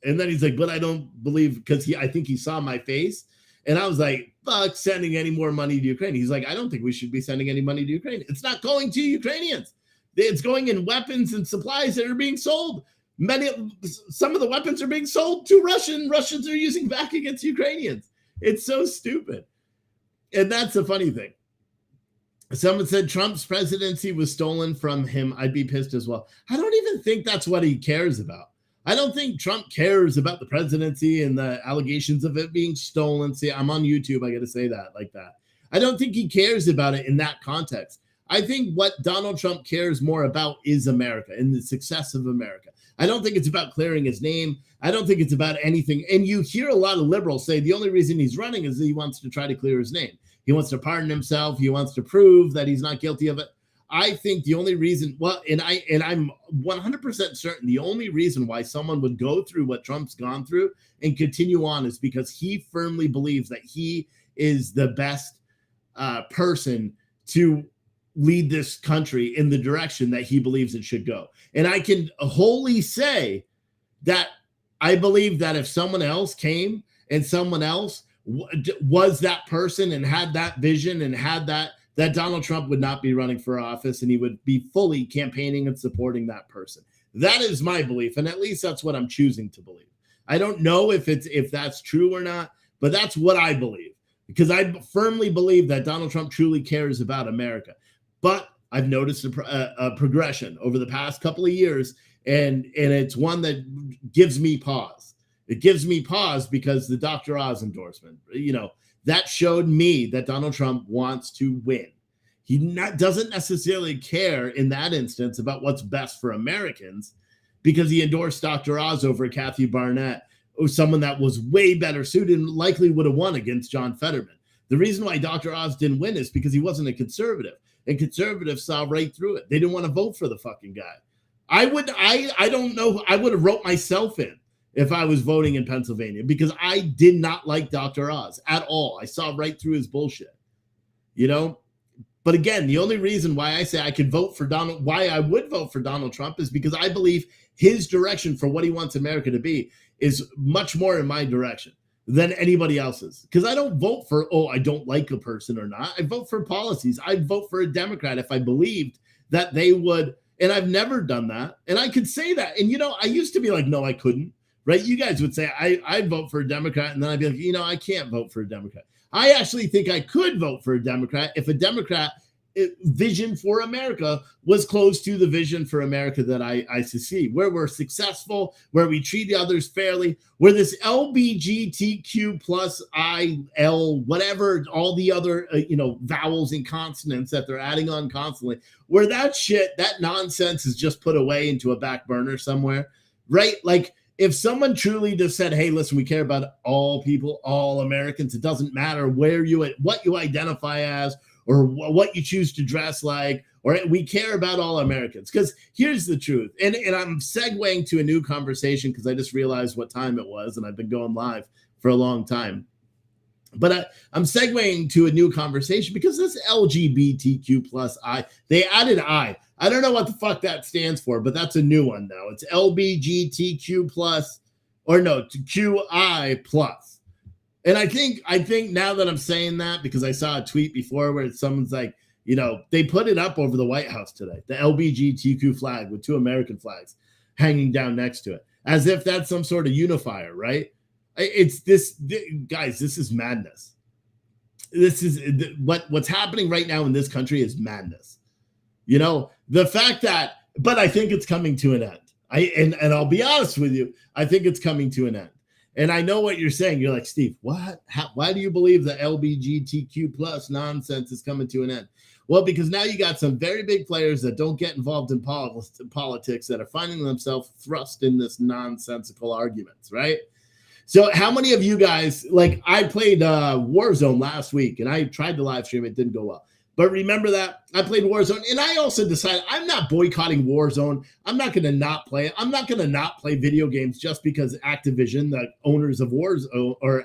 And then he's like, but I don't believe, because I think he saw my face. And I was like, fuck sending any more money to Ukraine. He's like, I don't think we should be sending any money to Ukraine. It's not going to Ukrainians. It's going in weapons and supplies that are being sold. Some of the weapons are being sold to Russians are using back against Ukrainians. It's so stupid. And that's the funny thing. Someone said Trump's presidency was stolen from him. I'd be pissed as well. I don't even think that's what he cares about. I don't think Trump cares about the presidency and the allegations of it being stolen. See, I'm on YouTube. I got to say that like that. I don't think he cares about it in that context. I think what Donald Trump cares more about is America and the success of America. I don't think it's about clearing his name. I don't think it's about anything. And you hear a lot of liberals say the only reason he's running is that he wants to try to clear his name. He wants to pardon himself. He wants to prove that he's not guilty of it. I think the only reason, I'm 100% certain the only reason why someone would go through what Trump's gone through and continue on is because he firmly believes that he is the best person to lead this country in the direction that he believes it should go. And I can wholly say that I believe that if someone else came and someone else was that person and had that vision and had that Donald Trump would not be running for office and he would be fully campaigning and supporting that person. That is my belief. And at least that's what I'm choosing to believe. I don't know if that's true or not, but that's what I believe, because I firmly believe that Donald Trump truly cares about America. But I've noticed a progression over the past couple of years, and it's one that gives me pause. It gives me pause because the Dr. Oz endorsement, that showed me that Donald Trump wants to win. He doesn't necessarily care in that instance about what's best for Americans, because he endorsed Dr. Oz over Kathy Barnett, or someone that was way better suited and likely would have won against John Fetterman. The reason why Dr. Oz didn't win is because he wasn't a conservative. And conservatives saw right through it. They didn't want to vote for the fucking guy. I don't know. I would have wrote myself in if I was voting in Pennsylvania, because I did not like Dr. Oz at all. I saw right through his bullshit, But again, the only reason why I say I would vote for Donald Trump is because I believe his direction for what he wants America to be is much more in my direction than anybody else's. Because I don't vote for, I don't like a person or not. I vote for policies. I'd vote for a Democrat if I believed that they would, and I've never done that. And I could say that. And, I used to be like, no, I couldn't, right? You guys would say I'd vote for a Democrat. And then I'd be like, I can't vote for a Democrat. I actually think I could vote for a Democrat if a Democrat vision for America was close to the vision for America that I see, where we're successful, where we treat others fairly, where this LBGTQ plus IL, whatever, all the other, vowels and consonants that they're adding on constantly, where that nonsense is just put away into a back burner somewhere, right? Like, if someone truly just said, hey, listen, we care about all people, all Americans, it doesn't matter what you identify as, or what you choose to dress like, or we care about all Americans. Because here's the truth, and I'm segueing to a new conversation because I just realized what time it was, and I've been going live for a long time. But I'm segueing to a new conversation because this LGBTQ plus they added I don't know what the fuck that stands for, but that's a new one now. It's LBGTQ plus, or no, QI plus. And I think now that I'm saying that, because I saw a tweet before where someone's like, they put it up over the White House today, the LBGTQ flag with 2 American flags hanging down next to it, as if that's some sort of unifier, right? It's guys, this is madness. This is what's happening right now in this country is madness. The fact that, but I think it's coming to an end. And I'll be honest with you, I think it's coming to an end. And I know what you're saying. You're like, Steve, what? Why do you believe the LGBTQ plus nonsense is coming to an end? Well, because now you got some very big players that don't get involved in politics that are finding themselves thrust in this nonsensical arguments, right? So how many of you guys, like I played Warzone last week and I tried to live stream, it didn't go well. But remember that I played Warzone and I also decided I'm not boycotting Warzone. I'm not going to not play it. I'm not going to not play video games just because Activision, the owners of Warzone or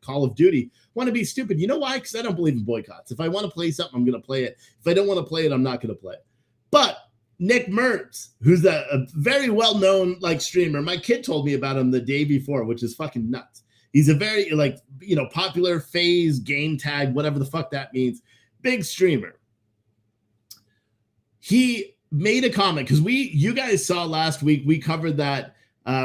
Call of Duty, want to be stupid. You know why? Because I don't believe in boycotts. If I want to play something, I'm going to play it. If I don't want to play it, I'm not going to play it. But Nick Mertz, who's a very well-known streamer, my kid told me about him the day before, which is fucking nuts. He's a very popular phase game tag, whatever the fuck that means. Big streamer. He made a comment because you guys saw last week, we covered that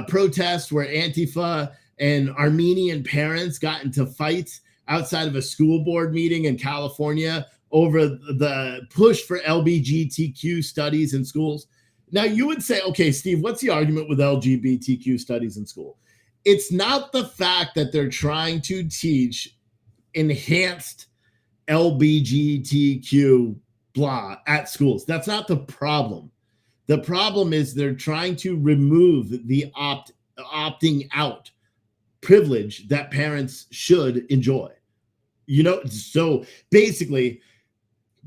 protest where Antifa and Armenian parents got into fights outside of a school board meeting in California over the push for LGBTQ studies in schools. Now you would say, okay, Steve, what's the argument with LGBTQ studies in school? It's not the fact that they're trying to teach enhanced LGBTQ blah at schools. That's not the problem. The problem is they're trying to remove the opting out privilege that parents should enjoy. So basically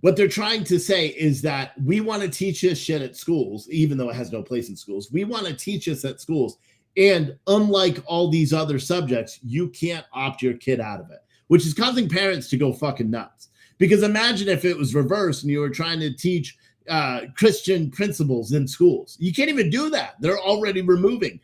what they're trying to say is that we want to teach this shit at schools, even though it has no place in schools. We want to teach this at schools. And unlike all these other subjects, you can't opt your kid out of it, which is causing parents to go fucking nuts. Because imagine if it was reversed and you were trying to teach Christian principles in schools. You can't even do that. They're already removing,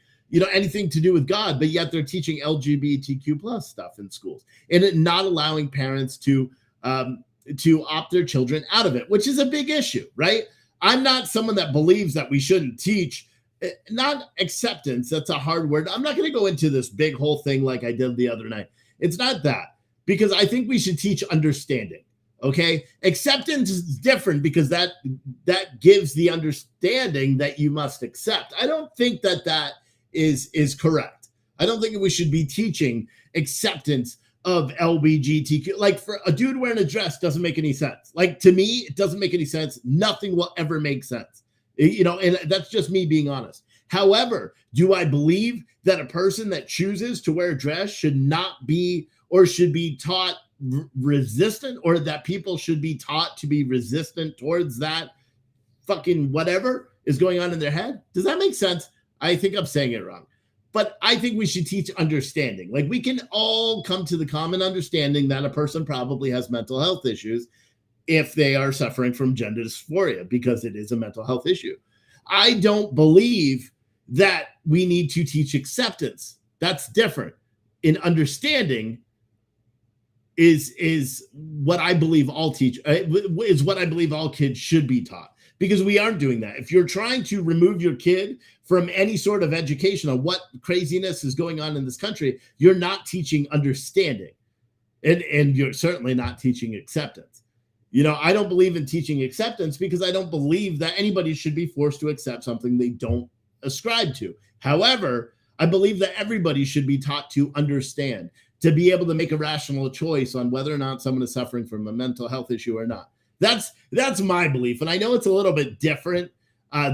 anything to do with God, but yet they're teaching LGBTQ plus stuff in schools and not allowing parents to opt their children out of it, which is a big issue, right? I'm not someone that believes that we shouldn't teach, not acceptance. That's a hard word. I'm not going to go into this big whole thing like I did the other night. It's not that, because I think we should teach understanding. Okay. Acceptance is different because that gives the understanding that you must accept. I don't think that is correct. I don't think we should be teaching acceptance of LGBTQ. Like for a dude wearing a dress doesn't make any sense. Like to me, it doesn't make any sense. Nothing will ever make sense. And that's just me being honest. However, do I believe that a person that chooses to wear a dress should not be or should be taught resistant, or that people should be taught to be resistant towards that fucking whatever is going on in their head? Does that make sense? I think I'm saying it wrong. But I think we should teach understanding. Like we can all come to the common understanding that a person probably has mental health issues if they are suffering from gender dysphoria, because it is a mental health issue. I don't believe that we need to teach acceptance. That's different. In understanding is what I believe is what I believe all kids should be taught, because we aren't doing that. If you're trying to remove your kid from any sort of education on what craziness is going on in this country, you're not teaching understanding, and you're certainly not teaching acceptance. I don't believe in teaching acceptance because I don't believe that anybody should be forced to accept something they don't ascribe to. However, I believe that everybody should be taught to understand, to be able to make a rational choice on whether or not someone is suffering from a mental health issue or not. That's my belief. And I know it's a little bit different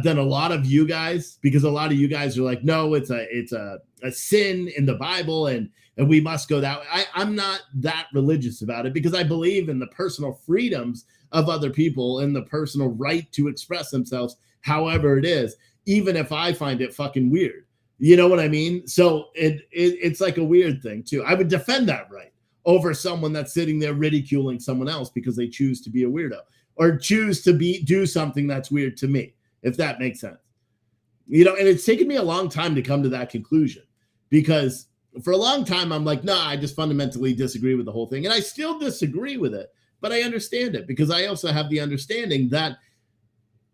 than a lot of you guys, because a lot of you guys are like, no, it's a sin in the Bible, and we must go that way. I'm not that religious about it, because I believe in the personal freedoms of other people and the personal right to express themselves however it is, even if I find it fucking weird. You know what I mean? So it's like a weird thing too. I would defend that right over someone that's sitting there ridiculing someone else because they choose to be a weirdo or choose to do something that's weird to me, if that makes sense. You know, and it's taken me a long time to come to that conclusion, because for a long time I'm like, nah, I just fundamentally disagree with the whole thing. And I still disagree with it, but I understand it, because I also have the understanding that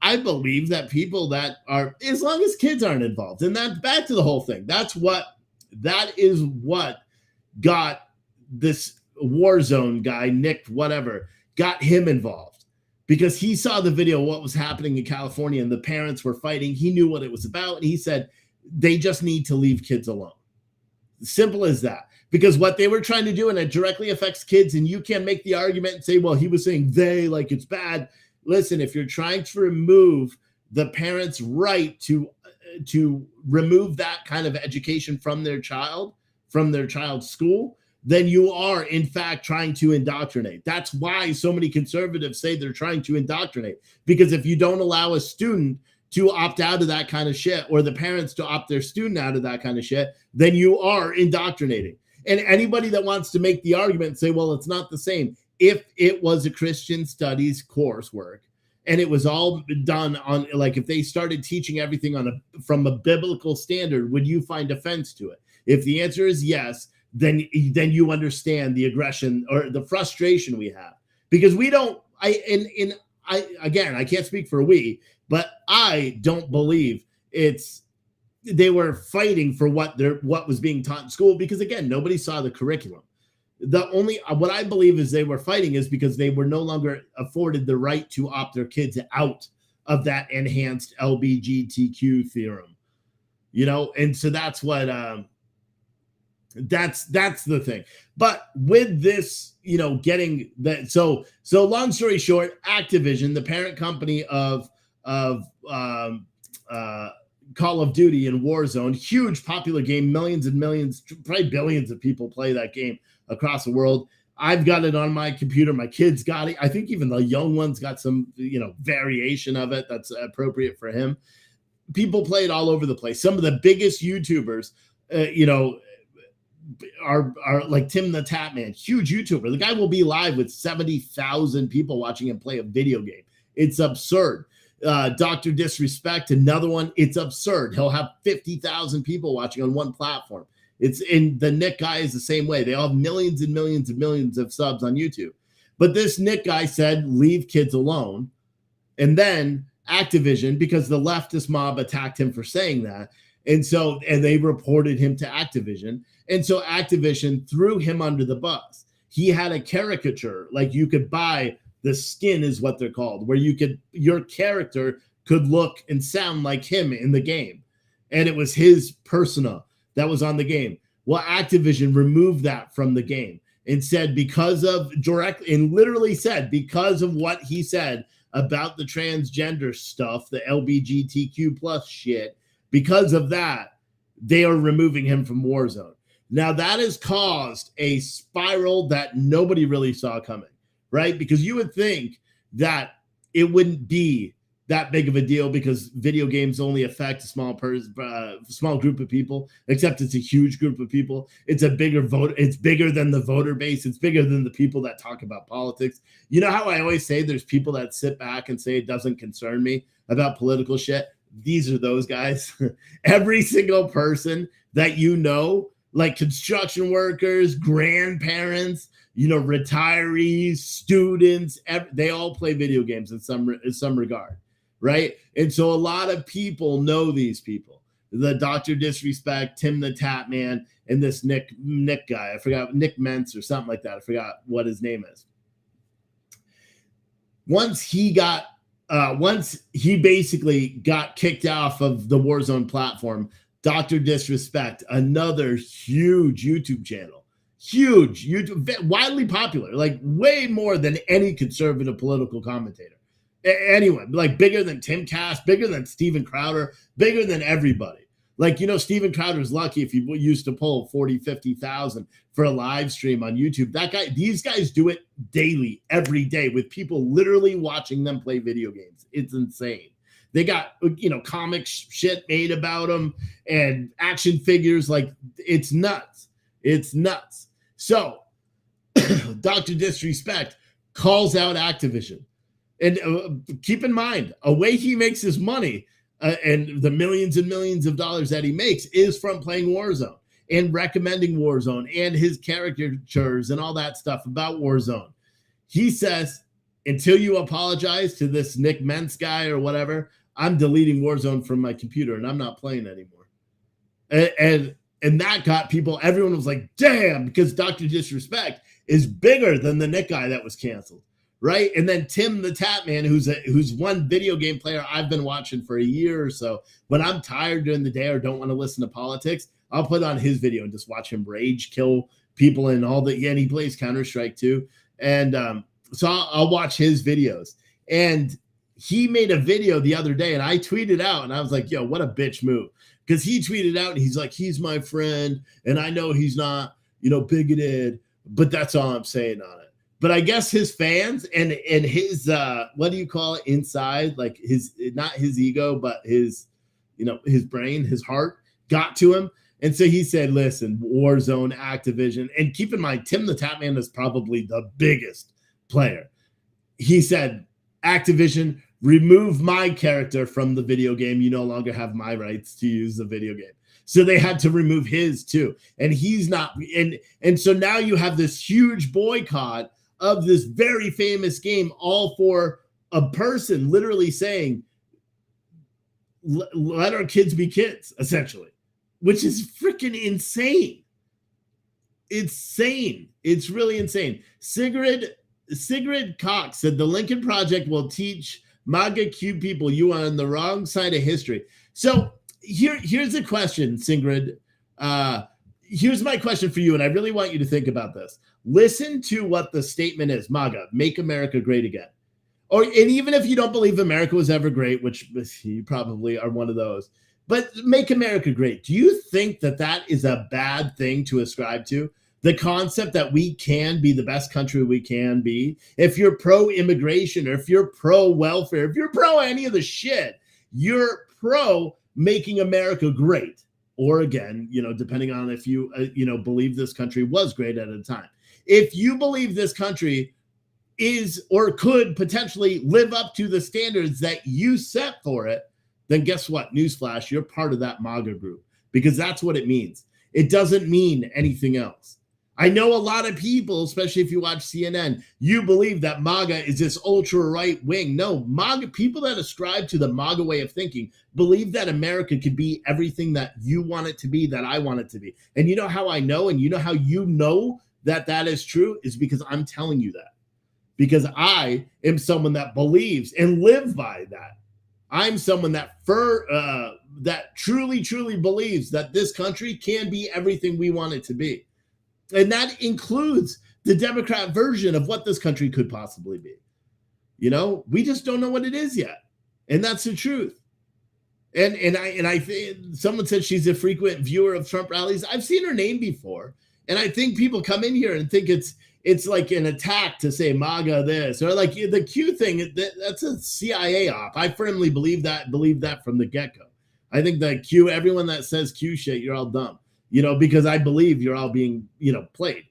I believe that people that are, as long as kids aren't involved, and that's back to the whole thing. That is what got this Warzone guy, Nick, whatever, got him involved, because he saw the video of what was happening in California and the parents were fighting. He knew what it was about. And he said, they just need to leave kids alone. Simple as that. Because what they were trying to do, and it directly affects kids, and you can't make the argument and say, well, he was saying they, like it's bad. Listen, if you're trying to remove the parents' right to remove that kind of education from their child's school, then you are in fact trying to indoctrinate. That's why so many conservatives say they're trying to indoctrinate, because if you don't allow a student to opt out of that kind of shit, or the parents to opt their student out of that kind of shit, then you are indoctrinating. And anybody that wants to make the argument and say, well, it's not the same. If it was a Christian studies coursework and it was all done on, like, if they started teaching everything from a biblical standard, would you find offense to it? If the answer is yes, then you understand the aggression or the frustration we have, because we don't, again, I can't speak for we, but I don't believe they were fighting for what was being taught in school, because again, nobody saw the curriculum. What I believe is they were fighting is because they were no longer afforded the right to opt their kids out of that enhanced LGBTQ theorem, you know? And so that's what, that's the thing. But with this, you know, getting that, so long story short, Activision, the parent company of Call of Duty and Warzone, huge popular game, millions and millions, probably billions of people play that game across the world. I've got it on my computer. My kids got it. I think even the young ones got some, you know, variation of it that's appropriate for him. People play it all over the place. Some of the biggest YouTubers, you know, are like Tim the Tap Man, huge YouTuber. The guy will be live with 70,000 people watching him play a video game. It's absurd. Dr. Disrespect, another one. It's absurd. He'll have 50,000 people watching on one platform. It's in the Nick guy is the same way. They all have millions and millions and millions of subs on YouTube. But this Nick guy said, leave kids alone. And then Activision, because the leftist mob attacked him for saying that. And they reported him to Activision. And so Activision threw him under the bus. He had a caricature, like you could buy the skin is what they're called, where your character could look and sound like him in the game. And it was his persona that was on the game. Well, Activision removed that from the game and said, because of what he said about the transgender stuff, the LGBTQ plus shit, because of that, they are removing him from Warzone. Now that has caused a spiral that nobody really saw coming, right? Because you would think that it wouldn't be that big of a deal because video games only affect a small group of people, except it's a huge group of people. It's a bigger vote. It's bigger than the voter base. It's bigger than the people that talk about politics. You know how I always say there's people that sit back and say it doesn't concern me about political shit? These are those guys. Every single person that you know, like construction workers, grandparents, you know, retirees, students, they all play video games in some regard, right? And so a lot of people know these people. The Dr. Disrespect, Tim the Tap Man, and this Nick guy. I forgot, Nick Mentz or something like that. I forgot what his name is. Once he basically got kicked off of the Warzone platform, Dr. Disrespect, another huge YouTube channel, widely popular, like way more than any conservative political commentator. Anyone, like bigger than Tim Cass, bigger than Steven Crowder, bigger than everybody. Like, Steven Crowder's lucky if he used to pull 40, 50,000 for a live stream on YouTube. These guys do it daily, every day, with people literally watching them play video games. It's insane. They got, comic shit made about them and action figures. Like, it's nuts. It's nuts. So Dr. Disrespect calls out Activision. And keep in mind, a way he makes his money and the millions and millions of dollars that he makes is from playing Warzone and recommending Warzone and his caricatures and all that stuff about Warzone. He says, until you apologize to this Nick Mentz guy or whatever, I'm deleting Warzone from my computer and I'm not playing anymore. And that got people, everyone was like, damn, because Dr. Disrespect is bigger than the Nick guy that was canceled. Right. And then Tim the Tap Man, who's one video game player I've been watching for a year or so. When I'm tired during the day or don't want to listen to politics, I'll put on his video and just watch him rage kill people and all that. Yeah, and he plays Counter-Strike too. And so I'll watch his videos. And he made a video the other day and I tweeted out and I was like, yo, what a bitch move. Because he tweeted out and he's like, he's my friend. And I know he's not, bigoted, but that's all I'm saying on it. But I guess his fans and his what do you call it inside, like his, not his ego, but his, his brain, his heart got to him. And so he said, listen, Warzone, Activision, and keep in mind, Tim the Tap Man is probably the biggest player. He said, Activision, remove my character from the video game. You no longer have my rights to use the video game. So they had to remove his too. And he's not. And so now you have this huge boycott of this very famous game, all for a person literally saying, let our kids be kids, essentially, which is freaking insane. It's insane. It's really insane. Sigrid Cox said the Lincoln Project will teach MAGA Q people you are on the wrong side of history. So here's a question, Sigrid. Here's my question for you, and I really want you to think about this. Listen to what the statement is, MAGA, make America great again. And even if you don't believe America was ever great, which you probably are one of those, but make America great. Do you think that is a bad thing to ascribe to? The concept that we can be the best country we can be. If you're pro-immigration or if you're pro-welfare, if you're pro any of the shit, you're pro making America great. Or again, depending on if you, believe this country was great at a time. If you believe this country is or could potentially live up to the standards that you set for it, then guess what? Newsflash, you're part of that MAGA group, because that's what it means. It doesn't mean anything else. I know a lot of people, especially if you watch CNN, you believe that MAGA is this ultra right wing. No, MAGA, people that ascribe to the MAGA way of thinking believe that America could be everything that you want it to be, that I want it to be. And you know how I know, and you know how you know that is true, is because I'm telling you that. Because I am someone that believes and live by that. I'm someone that that truly, truly believes that this country can be everything we want it to be. And that includes the Democrat version of what this country could possibly be. We just don't know what it is yet. And that's the truth. And I think someone said she's a frequent viewer of Trump rallies. I've seen her name before. And I think people come in here and think it's like an attack to say MAGA this, or like the Q thing. That's a CIA op. I firmly believe that from the get-go. I think that Q, everyone that says Q shit, you're all dumb, because I believe you're all being, played.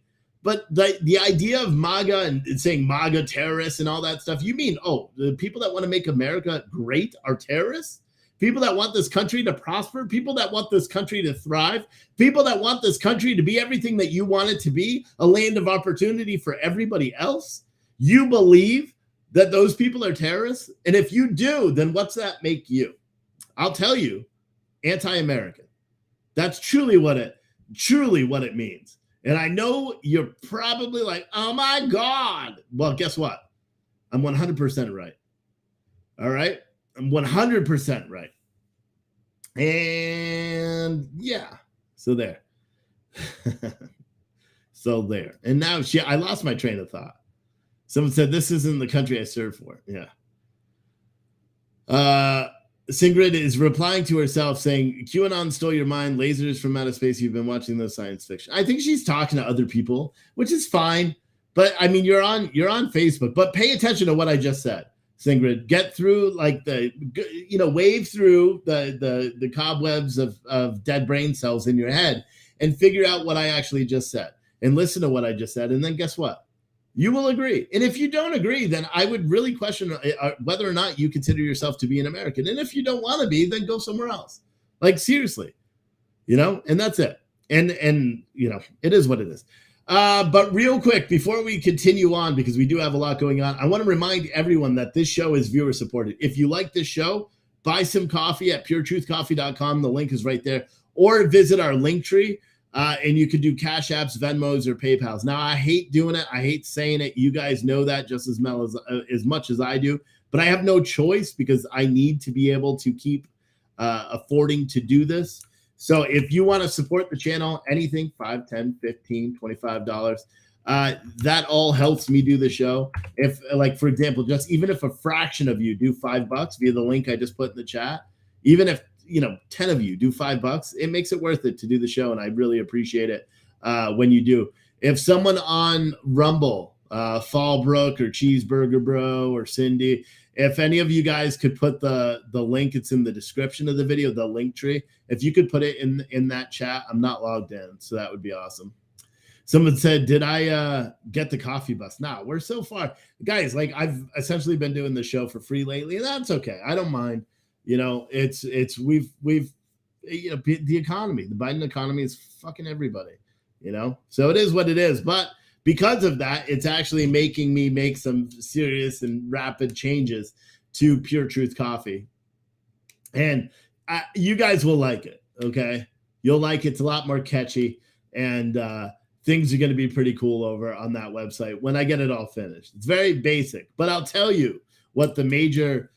But the idea of MAGA and saying MAGA terrorists and all that stuff, you mean, the people that want to make America great are terrorists? People that want this country to prosper, people that want this country to thrive, people that want this country to be everything that you want it to be, a land of opportunity for everybody else. You believe that those people are terrorists? And if you do, then what's that make you? I'll tell you, anti-American. That's truly what it means. And I know you're probably like, oh my God. Well, guess what? I'm 100% right. All right? I'm 100% right. And yeah, so there. So there. And now I lost my train of thought. Someone said, this isn't the country I serve for. Yeah. Singrid is replying to herself saying, QAnon stole your mind, lasers from outer space. You've been watching the science fiction. I think she's talking to other people, which is fine. But I mean, you're on Facebook, but pay attention to what I just said. Singrid, get through like wave through the cobwebs of dead brain cells in your head and figure out what I actually just said and listen to what I just said. And then guess what? You will agree. And if you don't agree, then I would really question whether or not you consider yourself to be an American. And if you don't want to be, then go somewhere else. Like seriously, and that's it. And it is what it is. But real quick, before we continue on, because we do have a lot going on, I want to remind everyone that this show is viewer supported. If you like this show, buy some coffee at puretruthcoffee.com. The link is right there. Or visit our link tree. And you could do Cash Apps, Venmos, or PayPals. Now, I hate doing it. I hate saying it. You guys know that just as much as I do. But I have no choice because I need to be able to keep affording to do this. So if you want to support the channel, anything, $5, $10, $15, $25, that all helps me do the show. If, like, for example, just even if a fraction of you do $5 via the link I just put in the chat, even if 10 of you do $5, it makes it worth it to do the show. And I really appreciate it when you do. If someone on Rumble, Fallbrook or Cheeseburger Bro or Cindy, if any of you guys could put the link, it's in the description of the video, the link tree. If you could put it in that chat, I'm not logged in. So that would be awesome. Someone said, did I get the coffee bus? Nah, we're so far. Guys, like I've essentially been doing the show for free lately, and that's okay. I don't mind. We've the economy, the Biden economy is fucking everybody, so it is what it is. But because of that, it's actually making me make some serious and rapid changes to Pure Truth Coffee. And you guys will like it. Okay. You'll like it. It's a lot more catchy, and things are going to be pretty cool over on that website when I get it all finished. It's very basic, but I'll tell you what the major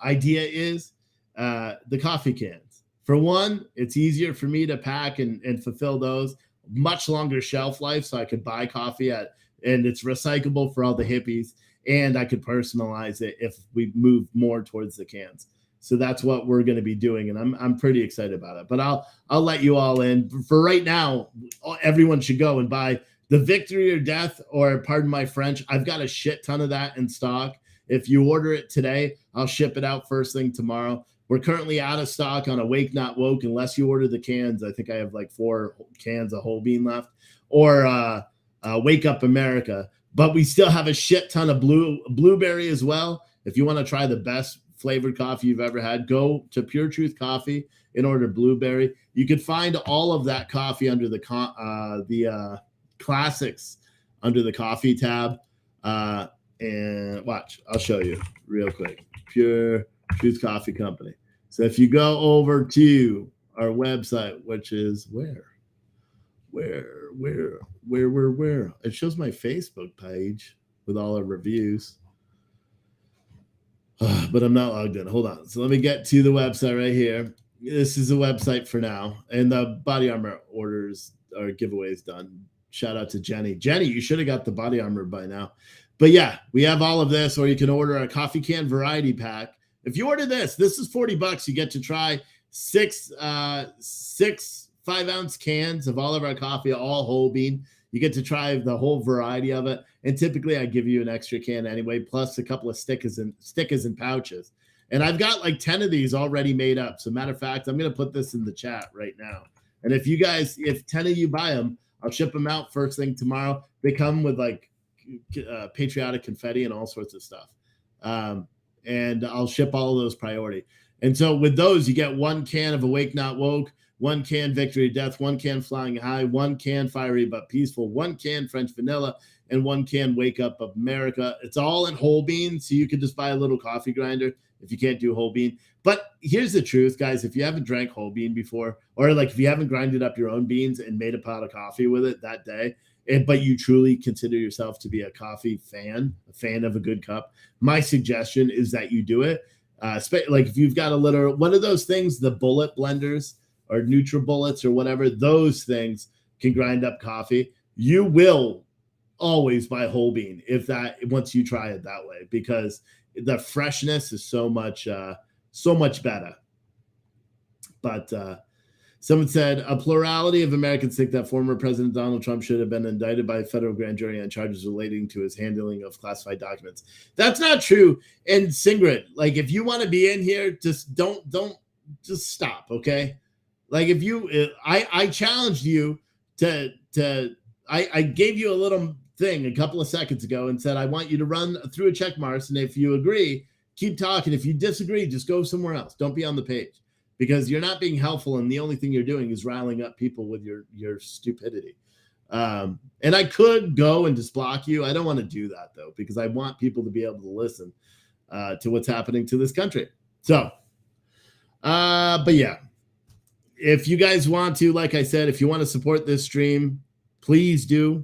idea is, the coffee cans. For one, it's easier for me to pack and fulfill those. Much longer shelf life, so I could buy coffee and it's recyclable for all the hippies, and I could personalize it if we move more towards the cans. So that's what we're going to be doing, and I'm pretty excited about it. But I'll let you all in. For right now, everyone should go and buy the Victory or Death, or pardon my French. I've got a shit ton of that in stock. If you order it today, I'll ship it out first thing tomorrow. We're currently out of stock on Awake Not Woke, unless you order the cans. I think I have like 4 cans of whole bean left, or Wake Up America. But we still have a shit ton of blueberry as well. If you want to try the best flavored coffee you've ever had, go to Pure Truth Coffee and order blueberry. You could find all of that coffee under the classics under the coffee tab. And watch, I'll show you real quick. Pure Truth Coffee Company. So if you go over to our website, which is where? It shows my Facebook page with all our reviews. But I'm not logged in. Hold on. So let me get to the website right here. This is a website for now. And the body armor orders or giveaways done. Shout out to Jenny. Jenny, you should have got the body armor by now. But yeah, we have all of this, or you can order a coffee can variety pack. If you order this is $40. You get to try six 5-ounce cans of all of our coffee, all whole bean. You get to try the whole variety of it. And typically I give you an extra can anyway, plus a couple of stickers and pouches. And I've got like 10 of these already made up. So matter of fact, I'm going to put this in the chat right now. And if 10 of you buy them, I'll ship them out first thing tomorrow. They come with like patriotic confetti and all sorts of stuff. And I'll ship all of those priority. And so with those, you get 1 can of Awake Not Woke, 1 can Victory or Death, 1 can Flying High, 1 can Fiery But Peaceful, 1 can French Vanilla, and 1 can Wake Up America. It's all in whole bean, so you could just buy a little coffee grinder if you can't do whole bean. But here's the truth, guys. If you haven't drank whole bean before, or like if you haven't grinded up your own beans and made a pot of coffee with it that day, but you truly consider yourself to be a coffee fan, a fan of a good cup, my suggestion is that you do it. Like if you've got a little, what are those things, the bullet blenders or NutriBullets or whatever, those things can grind up coffee. You will always buy whole bean once you try it that way, because the freshness is so much better. But someone said a plurality of Americans think that former President Donald Trump should have been indicted by a federal grand jury on charges relating to his handling of classified documents. That's not true. And Sigrid, like, if you want to be in here, just don't just stop, okay? Like, if you, I challenged you I gave you a little thing a couple of seconds ago and said I want you to run through a check marks, and if you agree, keep talking. If you disagree, just go somewhere else. Don't be on the page, because you're not being helpful, and the only thing you're doing is riling up people with your stupidity. And I could go and just block you. I don't want to do that, though, because I want people to be able to listen to what's happening to this country. So, but yeah, if you guys want to, like I said, if you want to support this stream, please do.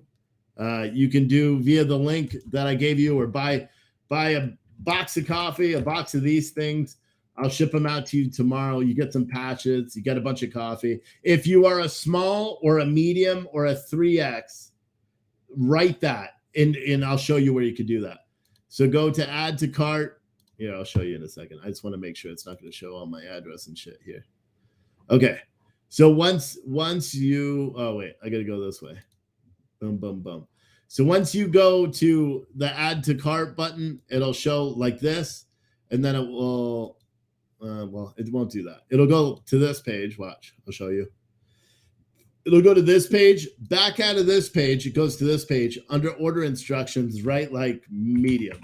You can do via the link that I gave you, or buy a box of coffee, a box of these things. I'll ship them out to you tomorrow. You get some patches, you get a bunch of coffee. If you are a small or a medium or a 3X, write that, and I'll show you where you can do that. So go to add to cart. Yeah, I'll show you in a second. I just want to make sure it's not going to show all my address and shit here. Okay. So once you, oh wait, I got to go this way. Boom, boom, boom. So once you go to the add to cart button, it'll show like this, and then it will, well, it won't do that. It'll go to this page. Watch, I'll show you. It'll go to this page. Back out of this page, it goes to this page. Under order instructions, write like medium.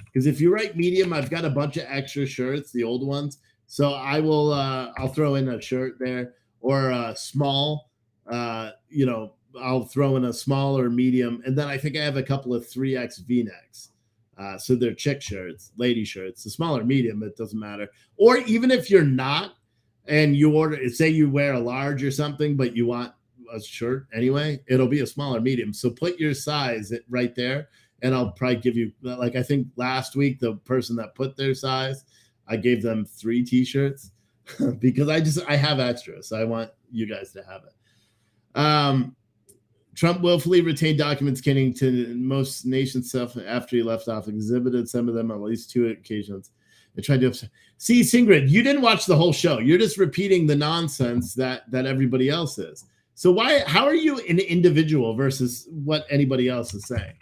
Because if you write medium, I've got a bunch of extra shirts, the old ones. So I will, I'll throw in a shirt there, or a small, I'll throw in a small or medium. And then I think I have a couple of 3X V-necks. So they're chick shirts, lady shirts. The small or medium, it doesn't matter. Or even if you're not, and you order, say you wear a large or something, but you want a shirt anyway, it'll be a small or medium. So put your size right there, and I'll probably give you, like, I think last week, the person that put their size, I gave them 3 t-shirts because I have extra. So I want you guys to have it. Trump willfully retained documents pertaining to most nation stuff after he left office, exhibited some of them on at least 2 occasions. I tried to see, Sigrid, you didn't watch the whole show. You're just repeating the nonsense that everybody else is. So how are you an individual versus what anybody else is saying?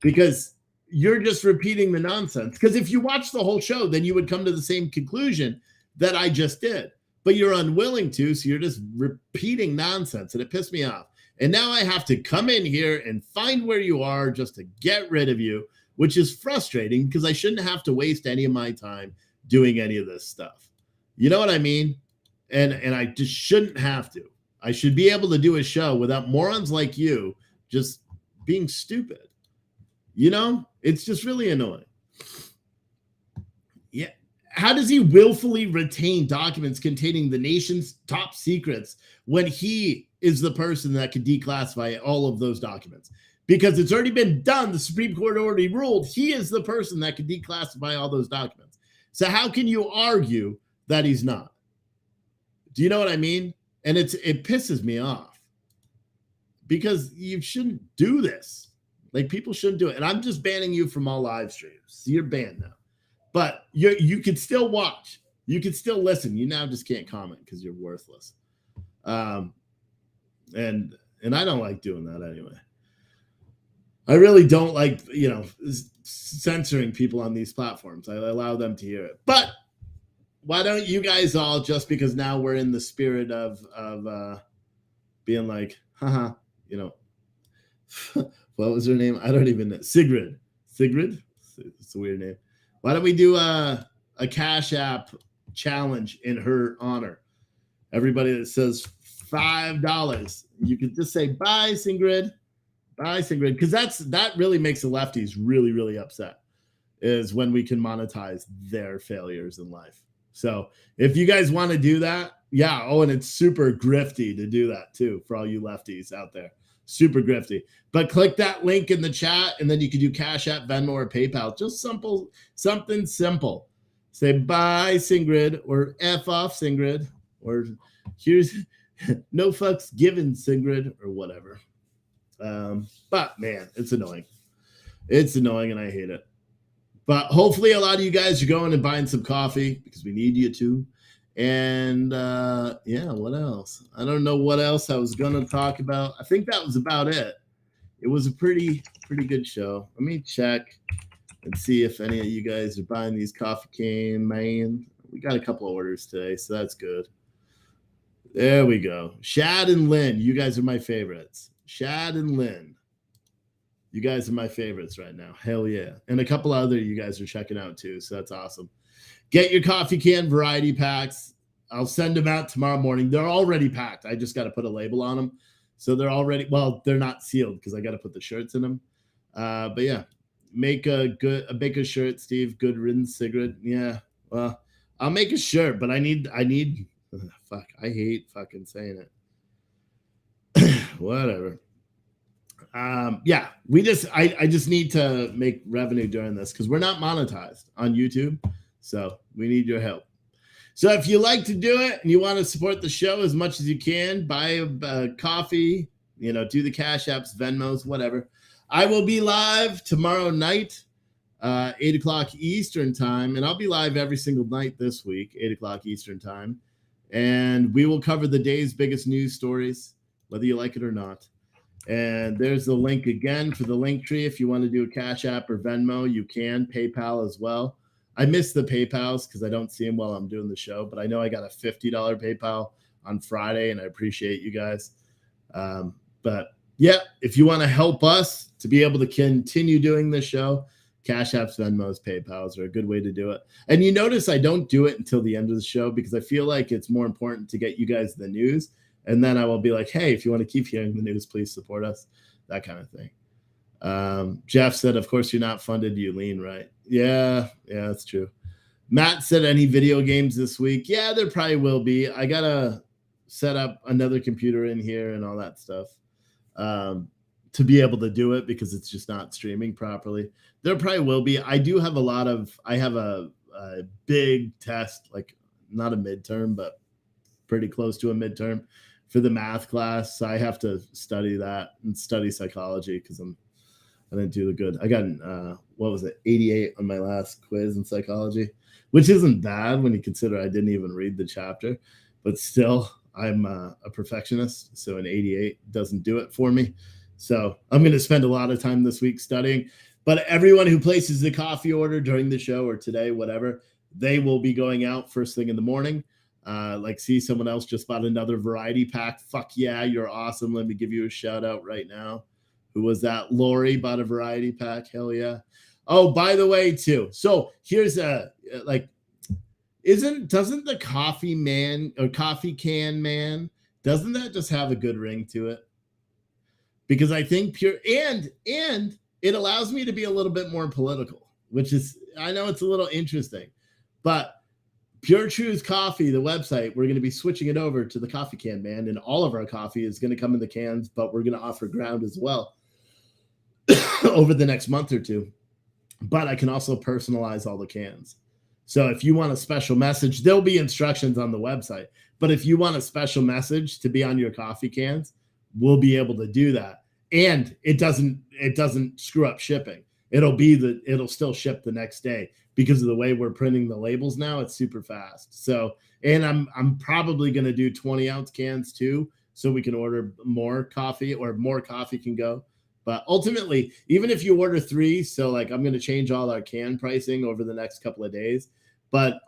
Because you're just repeating the nonsense. Because if you watch the whole show, then you would come to the same conclusion that I just did. But you're unwilling to, so you're just repeating nonsense, and it pissed me off. And now I have to come in here and find where you are just to get rid of you, which is frustrating because I shouldn't have to waste any of my time doing any of this stuff. You know what I mean? And I just shouldn't have to. I should be able to do a show without morons like you just being stupid. You know, it's just really annoying. Yeah. How does he willfully retain documents containing the nation's top secrets when he is the person that can declassify all of those documents? Because it's already been done. The Supreme Court already ruled he is the person that can declassify all those documents. So how can you argue that he's not? Do you know what I mean? And it pisses me off because you shouldn't do this. Like, people shouldn't do it. And I'm just banning you from all live streams. So you're banned now. But you can still watch. You can still listen. You now just can't comment because you're worthless. And I don't like doing that anyway. I really don't like, censoring people on these platforms. I allow them to hear it. But why don't you guys all, just because now we're in the spirit of being like, haha, what was her name? I don't even know. Sigrid. It's a weird name. Why don't we do a Cash App challenge in her honor? Everybody that says $5, you could just say, bye, Sigrid. Bye, Sigrid. Because that really makes the lefties really, really upset, is when we can monetize their failures in life. So if you guys want to do that, yeah. Oh, and it's super grifty to do that too, for all you lefties out there. Super grifty. But click that link in the chat, and then you can do Cash App, Venmo, or PayPal. Just something simple. Say bye, Sigrid, or F off, Sigrid, or here's no fucks given, Sigrid, or whatever. But man, it's annoying. It's annoying, and I hate it. But hopefully a lot of you guys are going and buying some coffee because we need you to. And yeah, what else? I don't know what else I was going to talk about. I think that was about it. It was a pretty good show. Let me check and see if any of you guys are buying these coffee cane, man. We got a couple of orders today, so that's good. There we go. Shad and Lynn, you guys are my favorites. Shad and Lynn, you guys are my favorites right now. Hell yeah. And a couple other you guys are checking out too, so that's awesome. Get your coffee can variety packs. I'll send them out tomorrow morning. They're already packed. I just got to put a label on them. So they're already, well, they're not sealed because I got to put the shirts in them. But yeah, make a shirt, Steve. Good riddance cigarette. Yeah. Well, I'll make a shirt, but I need fuck, I hate fucking saying it. Whatever. Yeah, I just need to make revenue during this because we're not monetized on YouTube. So we need your help. So if you like to do it and you want to support the show as much as you can, buy a coffee, do the Cash Apps, Venmos, whatever. I will be live tomorrow night, 8 o'clock Eastern time. And I'll be live every single night this week, 8 o'clock Eastern time. And we will cover the day's biggest news stories, whether you like it or not. And there's the link again for the link tree. If you want to do a Cash App or Venmo, you can. PayPal as well. I miss the PayPals because I don't see them while I'm doing the show, but I know I got a $50 PayPal on Friday, and I appreciate you guys. But yeah, if you want to help us to be able to continue doing this show, Cash Apps, Venmos, PayPals are a good way to do it. And you notice I don't do it until the end of the show because I feel like it's more important to get you guys the news. And then I will be like, hey, if you want to keep hearing the news, please support us, that kind of thing. Jeff said, of course, you're not funded, you lean, right? Yeah, that's true. Matt said, any video games this week? Yeah, there probably will be. I got to set up another computer in here and all that stuff to be able to do it because it's just not streaming properly. There probably will be. I have a big test, like not a midterm, but pretty close to a midterm for the math class. So I have to study that and study psychology because I didn't do the good. I got 88 on my last quiz in psychology, which isn't bad when you consider I didn't even read the chapter, but still I'm a perfectionist. So an 88 doesn't do it for me. So I'm going to spend a lot of time this week studying, but everyone who places the coffee order during the show or today, whatever, they will be going out first thing in the morning. See someone else just bought another variety pack. Fuck yeah, you're awesome. Let me give you a shout out right now. Who was that? Lori bought a variety pack. Hell yeah. Oh, by the way, too. So here's doesn't the coffee man or coffee can man, doesn't that just have a good ring to it? Because I think and it allows me to be a little bit more political, which is, I know it's a little interesting, but Pure Truth Coffee, the website, we're going to be switching it over to the coffee can man, and all of our coffee is going to come in the cans, but we're going to offer ground as well over the next month or two. But I can also personalize all the cans. So if you want a special message, there'll be instructions on the website. But if you want a special message to be on your coffee cans, we'll be able to do that. And it doesn't screw up shipping. It'll still ship the next day because of the way we're printing the labels now. It's super fast. So, and I'm probably going to do 20-ounce cans too, so we can order more coffee, or more coffee can go. But ultimately, even if you order 3, so like I'm going to change all our can pricing over the next couple of days, but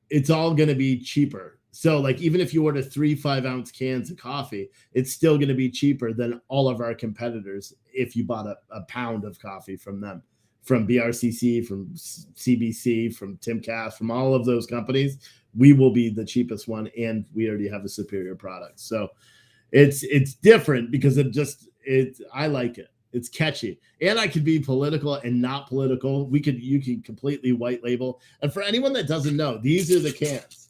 it's all going to be cheaper. So like even if you order 3 5-ounce cans of coffee, it's still going to be cheaper than all of our competitors if you bought a pound of coffee from them, from BRCC, from CBC, from Timcast, from all of those companies. We will be the cheapest one, and we already have a superior product. So it's different because I like it. It's catchy, and I could be political and not political. You can completely white label. And for anyone that doesn't know, these are the cans.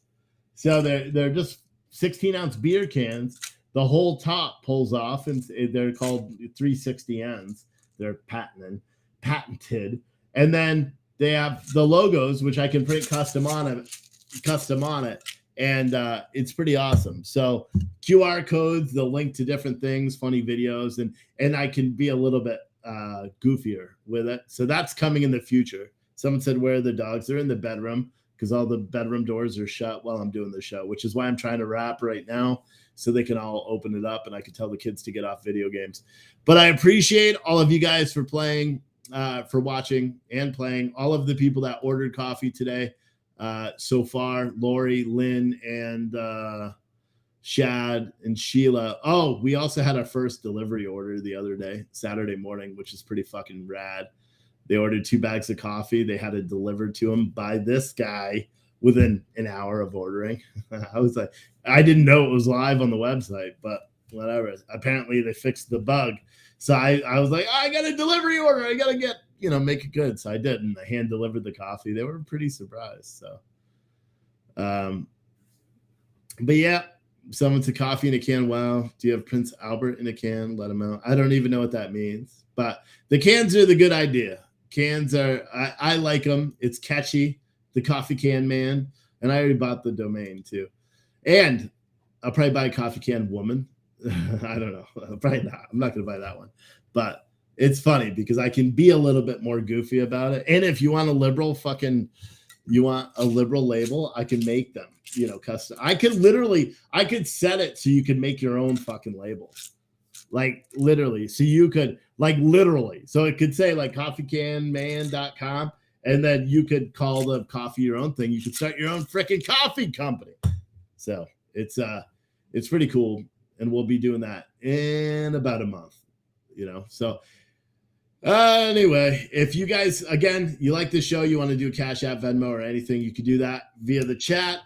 So they're just 16-ounce beer cans. The whole top pulls off, and they're called 360Ns. They're patented, and then they have the logos, which I can print custom on it. And it's pretty awesome. So QR codes, the link to different things, funny videos, and I can be a little bit goofier with it. So that's coming in the future. Someone said, where are the dogs? They're in the bedroom because all the bedroom doors are shut while I'm doing the show, which is why I'm trying to wrap right now so they can all open it up and I can tell the kids to get off video games. But I appreciate all of you guys for playing, for watching and playing. All of the people that ordered coffee today so far, Lori, Lynn, and Shad and Sheila. Oh, we also had our first delivery order the other day, Saturday morning, which is pretty fucking rad. They ordered 2 bags of coffee. They had it delivered to them by this guy within an hour of ordering. I was like, I didn't know it was live on the website, but whatever. Apparently they fixed the bug. So I was like, oh, I got a delivery order. I got to get, make it good. So I did. And I hand delivered the coffee. They were pretty surprised. So, but yeah, someone said coffee in a can. Wow. Do you have Prince Albert in a can? Let him out. I don't even know what that means, but the cans are the good idea. Cans are, I like them. It's catchy. The Coffee Can Man. And I already bought the domain too. And I'll probably buy a Coffee Can Woman. I don't know. Probably not. I'm not going to buy that one. But it's funny because I can be a little bit more goofy about it. And if you want a liberal label, I can make them, custom. I could set it so you could make your own fucking label. Like literally. So you could so it could say like coffeecanman.com and then you could call the coffee your own thing. You could start your own freaking coffee company. So it's pretty cool. And we'll be doing that in about a month, So anyway, if you guys, again, you like the show, you want to do a Cash App, Venmo, or anything, you could do that via the chat.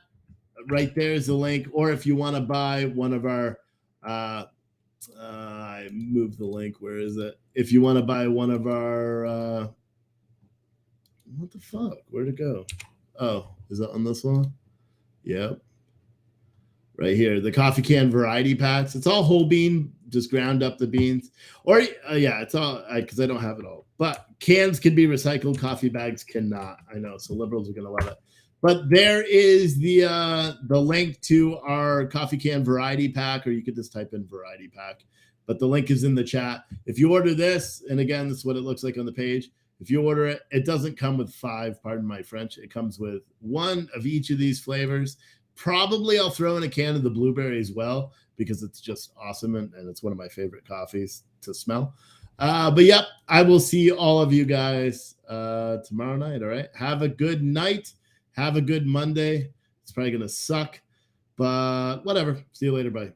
Right there is the link. Or if you want to buy one of our, I moved the link. Where is it? If you want to buy one of our, what the fuck? Where'd it go? Oh, is it on this one? Yep. Right here, the coffee can variety packs. It's all whole bean, just ground up the beans. Or yeah, it's all because I don't have it all. But cans can be recycled, coffee bags cannot. I know, so liberals are gonna love it. But there is the link to our coffee can variety pack, or you could just type in variety pack. But the link is in the chat. If you order this, and again, this is what it looks like on the page. If you order it, it doesn't come with 5, pardon my French. It comes with 1 of each of these flavors. Probably I'll throw in a can of the blueberry as well because it's just awesome and it's one of my favorite coffees to smell. But yep, I will see all of you guys tomorrow night. All right. Have a good night. Have a good Monday. It's probably going to suck, but whatever. See you later. Bye.